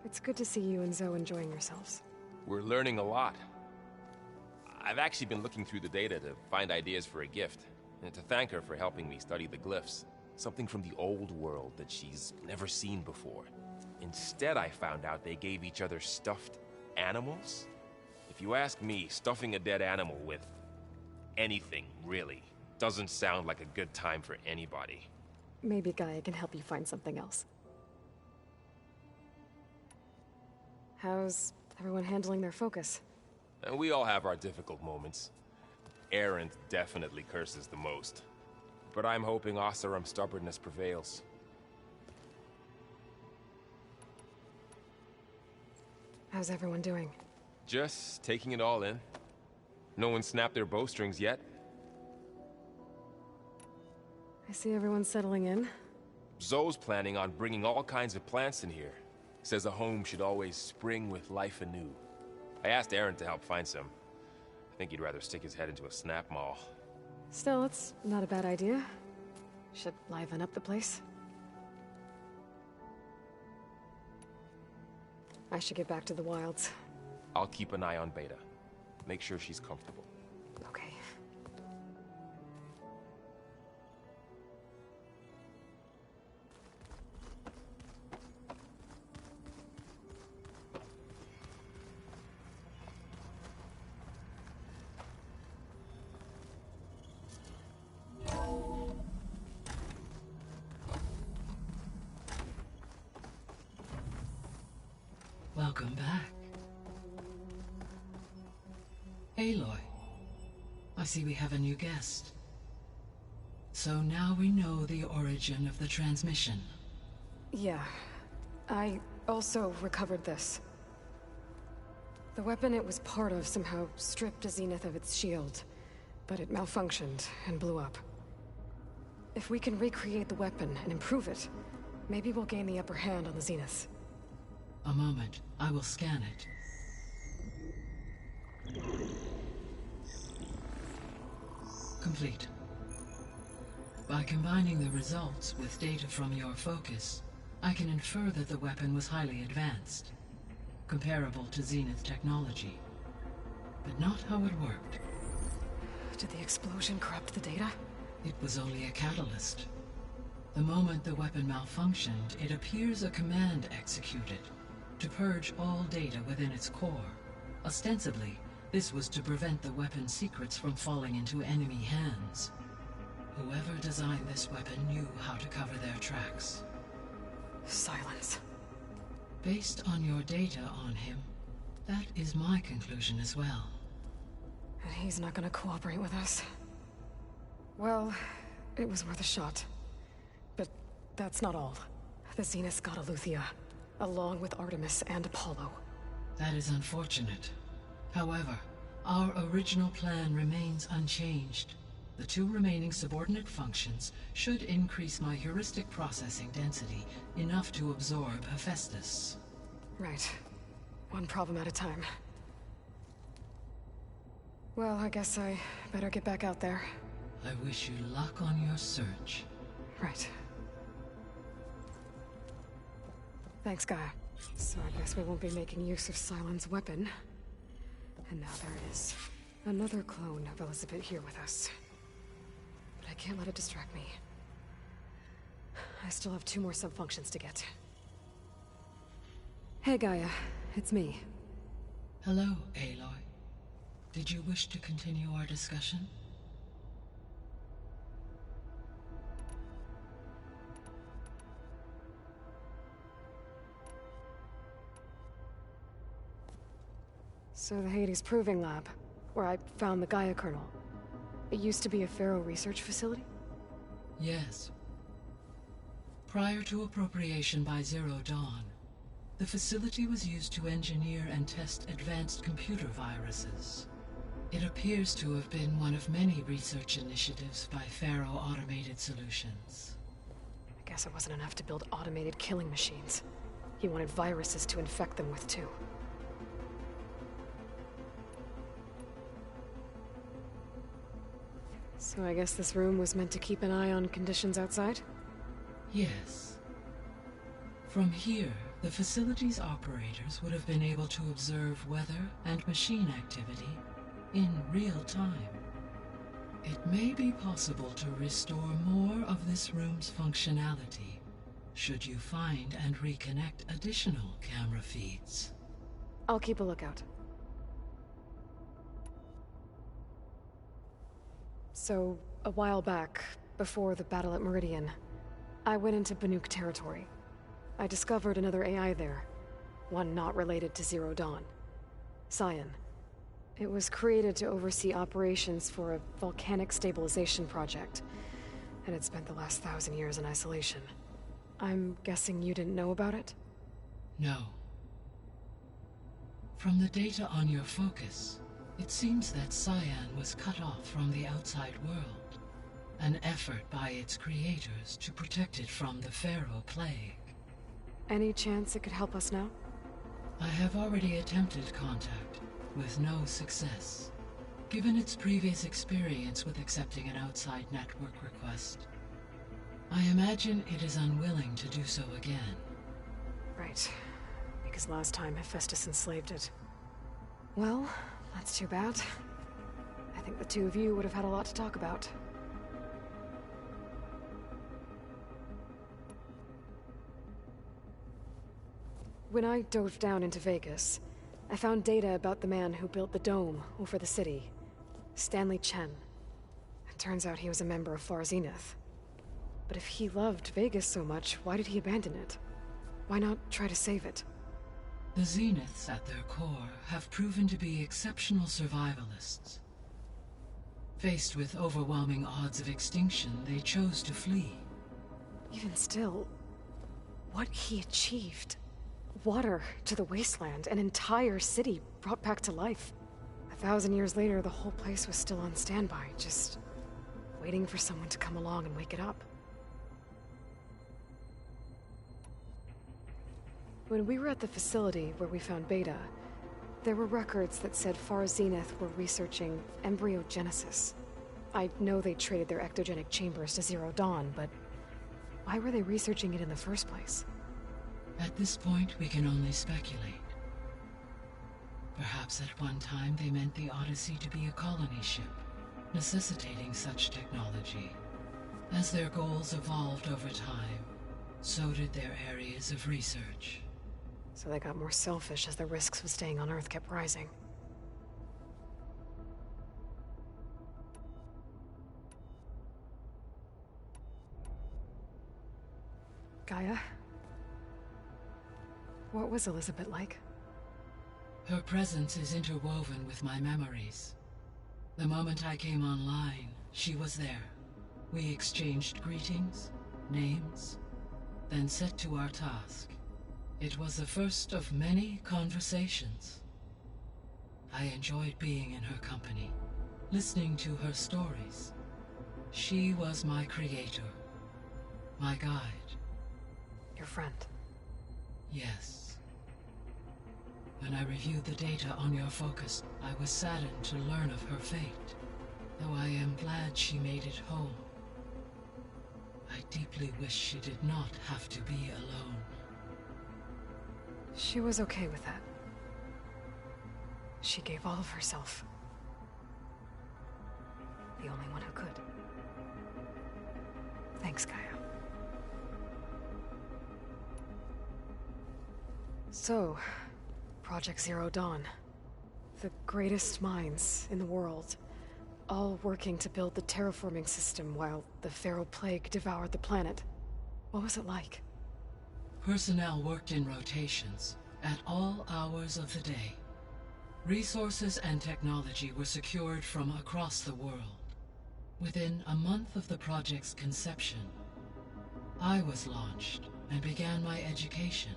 It's good to see you and Zoe enjoying yourselves. We're learning a lot. I've actually been looking through the data to find ideas for a gift, and to thank her for helping me study the glyphs. Something from the old world that she's never seen before. Instead, I found out they gave each other stuffed animals. If you ask me, stuffing a dead animal with anything, really, doesn't sound like a good time for anybody. Maybe Gaia can help you find something else. How's everyone handling their focus? And we all have our difficult moments. Arendt definitely curses the most. But I'm hoping Oseram's stubbornness prevails. How's everyone doing? Just taking it all in. No one snapped their bowstrings yet. I see everyone settling in. Zoe's planning on bringing all kinds of plants in here. Says a home should always spring with life anew. I asked Aaron to help find some. I think he'd rather stick his head into a snap mall. Still, it's not a bad idea. Should liven up the place. I should get back to the wilds. I'll keep an eye on Beta. Make sure she's comfortable. Okay. Welcome back. Aloy, I see we have a new guest. So now we know the origin of the transmission. Yeah. I also recovered this. The weapon it was part of somehow stripped a Zenith of its shield, but it malfunctioned and blew up. If we can recreate the weapon and improve it, maybe we'll gain the upper hand on the Zeniths. A moment, I will scan it. Complete. By combining the results with data from your focus, I can infer that the weapon was highly advanced, comparable to Zenith technology, but not how it worked. Did the explosion corrupt the data? It was only a catalyst. The moment the weapon malfunctioned, it appears a command executed to purge all data within its core. Ostensibly, this was to prevent the weapon's secrets from falling into enemy hands. Whoever designed this weapon knew how to cover their tracks. Silence. Based on your data on him, that is my conclusion as well. And he's not gonna cooperate with us. Well, it was worth a shot. But that's not all. The Zeniths got Aletheia, along with Artemis and Apollo. That is unfortunate. However, our original plan remains unchanged. The two remaining subordinate functions should increase my heuristic processing density enough to absorb Hephaestus. Right. One problem at a time. Well, I guess I better get back out there. I wish you luck on your search. Right. Thanks, Gaia. So I guess we won't be making use of Cylon's weapon. And now there is another clone of Elizabeth here with us. But I can't let it distract me. I still have 2 more sub-functions to get. Hey, Gaia. It's me. Hello, Aloy. Did you wish to continue our discussion? So the Hades Proving Lab, where I found the Gaia kernel. It used to be a Pharaoh research facility? Yes. Prior to appropriation by Zero Dawn, the facility was used to engineer and test advanced computer viruses. It appears to have been one of many research initiatives by Pharaoh Automated Solutions. I guess it wasn't enough to build automated killing machines. He wanted viruses to infect them with too. So I guess this room was meant to keep an eye on conditions outside? Yes. From here, the facility's operators would have been able to observe weather and machine activity in real time. It may be possible to restore more of this room's functionality, should you find and reconnect additional camera feeds. I'll keep a lookout. So, a while back, before the battle at Meridian, I went into Banuk territory. I discovered another AI there, one not related to Zero Dawn. Cyan. It was created to oversee operations for a volcanic stabilization project, and it spent the last 1,000 years in isolation. I'm guessing you didn't know about it? No. From the data on your focus, it seems that Cyan was cut off from the outside world, an effort by its creators to protect it from the Pharaoh plague. Any chance it could help us now? I have already attempted contact, with no success. Given its previous experience with accepting an outside network request, I imagine it is unwilling to do so again. Right. Because last time Hephaestus enslaved it. Well, that's too bad. I think the two of you would have had a lot to talk about. When I dove down into Vegas, I found data about the man who built the dome over the city. Stanley Chen. It turns out he was a member of Far Zenith. But if he loved Vegas so much, why did he abandon it? Why not try to save it? The Zeniths, at their core, have proven to be exceptional survivalists. Faced with overwhelming odds of extinction, they chose to flee. Even still, what he achieved. Water to the wasteland, an entire city brought back to life. 1,000 years later, the whole place was still on standby, just waiting for someone to come along and wake it up. When we were at the facility where we found Beta, there were records that said Far Zenith were researching embryogenesis. I know they traded their ectogenic chambers to Zero Dawn, but why were they researching it in the first place? At this point, we can only speculate. Perhaps at one time they meant the Odyssey to be a colony ship, necessitating such technology. As their goals evolved over time, so did their areas of research. So they got more selfish as the risks of staying on Earth kept rising. Gaia? What was Elizabeth like? Her presence is interwoven with my memories. The moment I came online, she was there. We exchanged greetings, names, then set to our task. It was the first of many conversations. I enjoyed being in her company, listening to her stories. She was my creator, my guide. Your friend? Yes. When I reviewed the data on your focus, I was saddened to learn of her fate, though I am glad she made it home. I deeply wish she did not have to be alone. She was okay with that. She gave all of herself. The only one who could. Thanks, Gaia. So, Project Zero Dawn. The greatest minds in the world, all working to build the terraforming system while the Pharaoh Plague devoured the planet. What was it like? Personnel worked in rotations, at all hours of the day. Resources and technology were secured from across the world. Within a month of the project's conception, I was launched and began my education.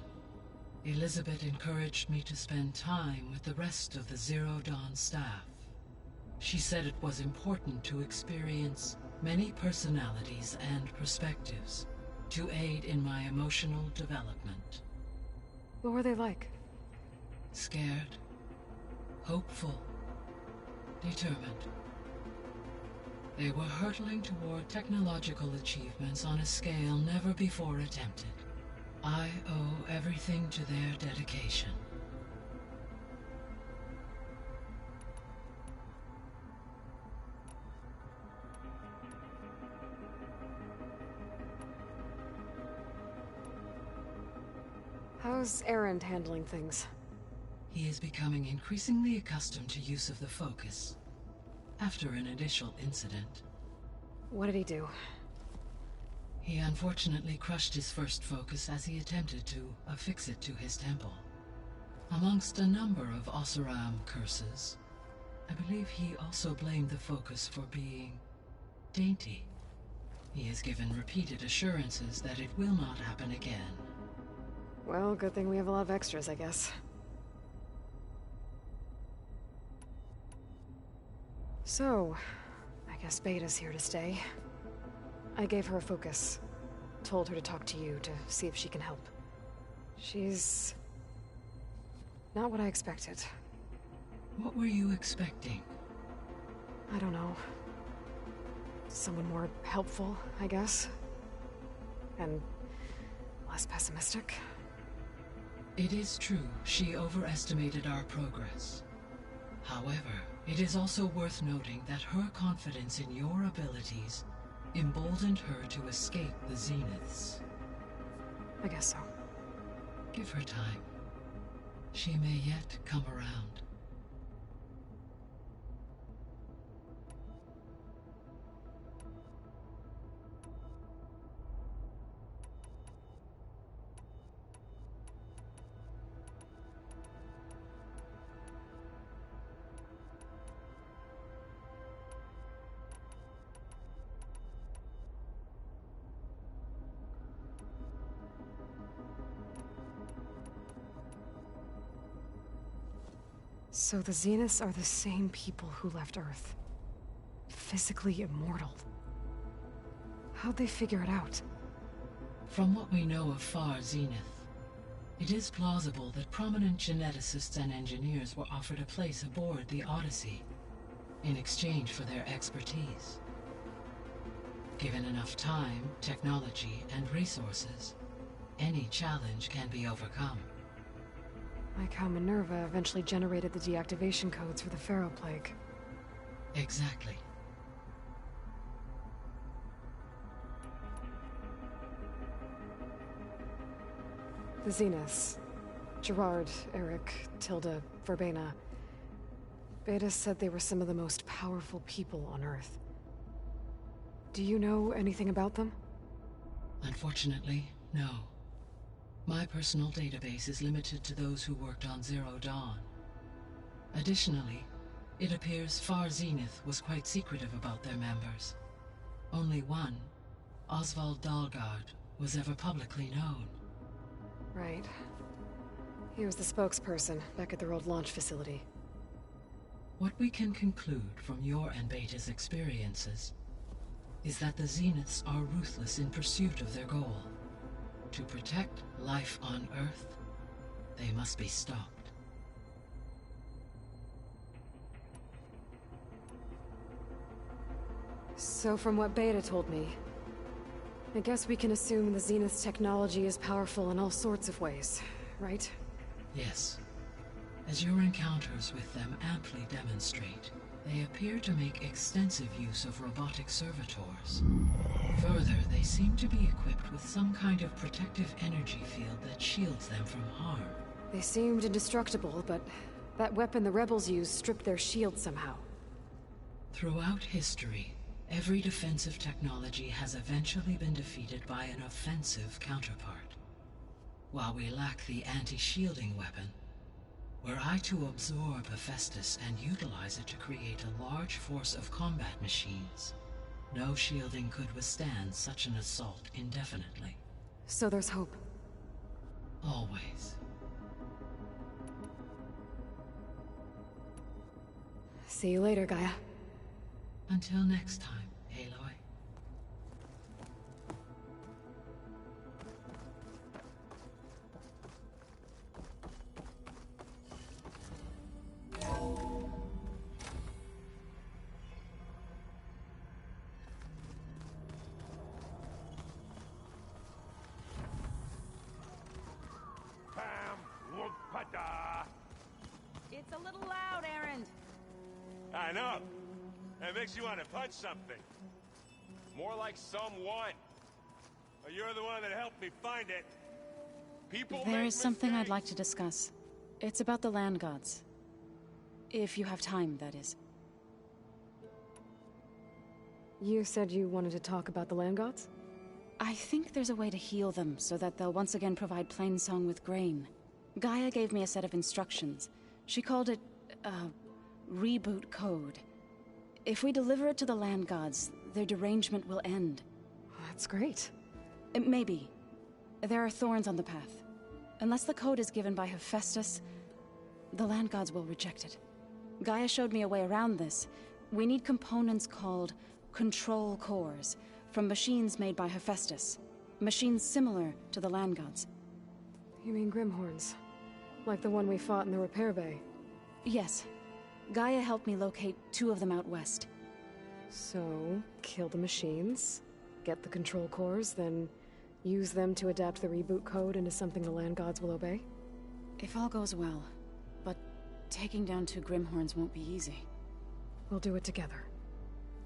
Elizabeth encouraged me to spend time with the rest of the Zero Dawn staff. She said it was important to experience many personalities and perspectives to aid in my emotional development. What were they like? Scared, hopeful, determined. They were hurtling toward technological achievements on a scale never before attempted. I owe everything to their dedication. How's Erend handling things? He is becoming increasingly accustomed to use of the focus, after an initial incident. What did he do? He unfortunately crushed his first focus as he attempted to affix it to his temple. Amongst a number of Oseram curses, I believe he also blamed the focus for being dainty. He has given repeated assurances that it will not happen again. Well, good thing we have a lot of extras, I guess. So, I guess Beta's here to stay. I gave her a focus. Told her to talk to you to see if she can help. She's not what I expected. What were you expecting? I don't know. Someone more helpful, I guess. And less pessimistic. It is true she overestimated our progress. However, it is also worth noting that her confidence in your abilities emboldened her to escape the Zeniths. I guess so. Give her time. She may yet come around. So the Zeniths are the same people who left Earth. Physically immortal. How'd they figure it out? From what we know of Far Zenith, it is plausible that prominent geneticists and engineers were offered a place aboard the Odyssey in exchange for their expertise. Given enough time, technology, and resources, any challenge can be overcome. Like how Minerva eventually generated the deactivation codes for the Pharaoh Plague. Exactly. The Zeniths. Gerard, Eric, Tilda, Verbena. Beta said they were some of the most powerful people on Earth. Do you know anything about them? Unfortunately, no. My personal database is limited to those who worked on Zero Dawn. Additionally, it appears Far Zenith was quite secretive about their members. Only one, Oswald Dahlgard, was ever publicly known. Right. He was the spokesperson back at their old launch facility. What we can conclude from your and Beta's experiences is that the Zeniths are ruthless in pursuit of their goal. To protect life on Earth, they must be stopped. So from what Beta told me, I guess we can assume the Zenith's technology is powerful in all sorts of ways, right? Yes. As your encounters with them amply demonstrate, they appear to make extensive use of robotic servitors. Further, they seem to be equipped with some kind of protective energy field that shields them from harm. They seemed indestructible, but that weapon the rebels used stripped their shield somehow. Throughout history, every defensive technology has eventually been defeated by an offensive counterpart. While we lack the anti-shielding weapon, were I to absorb Hephaestus and utilize it to create a large force of combat machines, no shielding could withstand such an assault indefinitely. So there's hope. Always. See you later, Gaia. Until next time, Aloy. It's a little loud, Erend. I know. That makes you want to punch something. More like someone. You're the one that helped me find it. People There make is something I'd mistakes. like to discuss. It's about the land gods. If you have time, that is. You said you wanted to talk about the land gods? I think there's a way to heal them so that they'll once again provide Plainsong with grain. Gaia gave me a set of instructions. She called it, reboot code. If we deliver it to the land gods, their derangement will end. That's great. Maybe. There are thorns on the path. Unless the code is given by Hephaestus, the land gods will reject it. Gaia showed me a way around this. We need components called control cores from machines made by Hephaestus. Machines similar to the land gods. You mean Grimhorns? Like the one we fought in the repair bay? Yes. Gaia helped me locate 2 of them out west. So, kill the machines, get the control cores, then use them to adapt the reboot code into something the land gods will obey? If all goes well. But taking down 2 Grimhorns won't be easy. We'll do it together.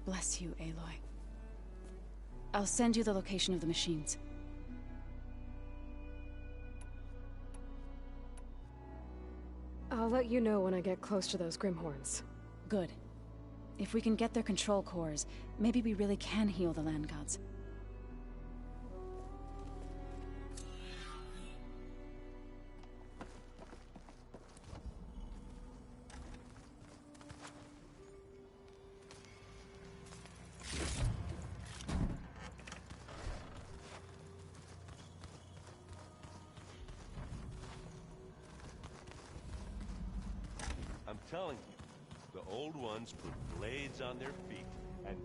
Bless you, Aloy. I'll send you the location of the machines. I'll let you know when I get close to those Grimhorns. Good. If we can get their control cores, maybe we really can heal the land gods. I'm telling you, the old ones put blades on their feet and...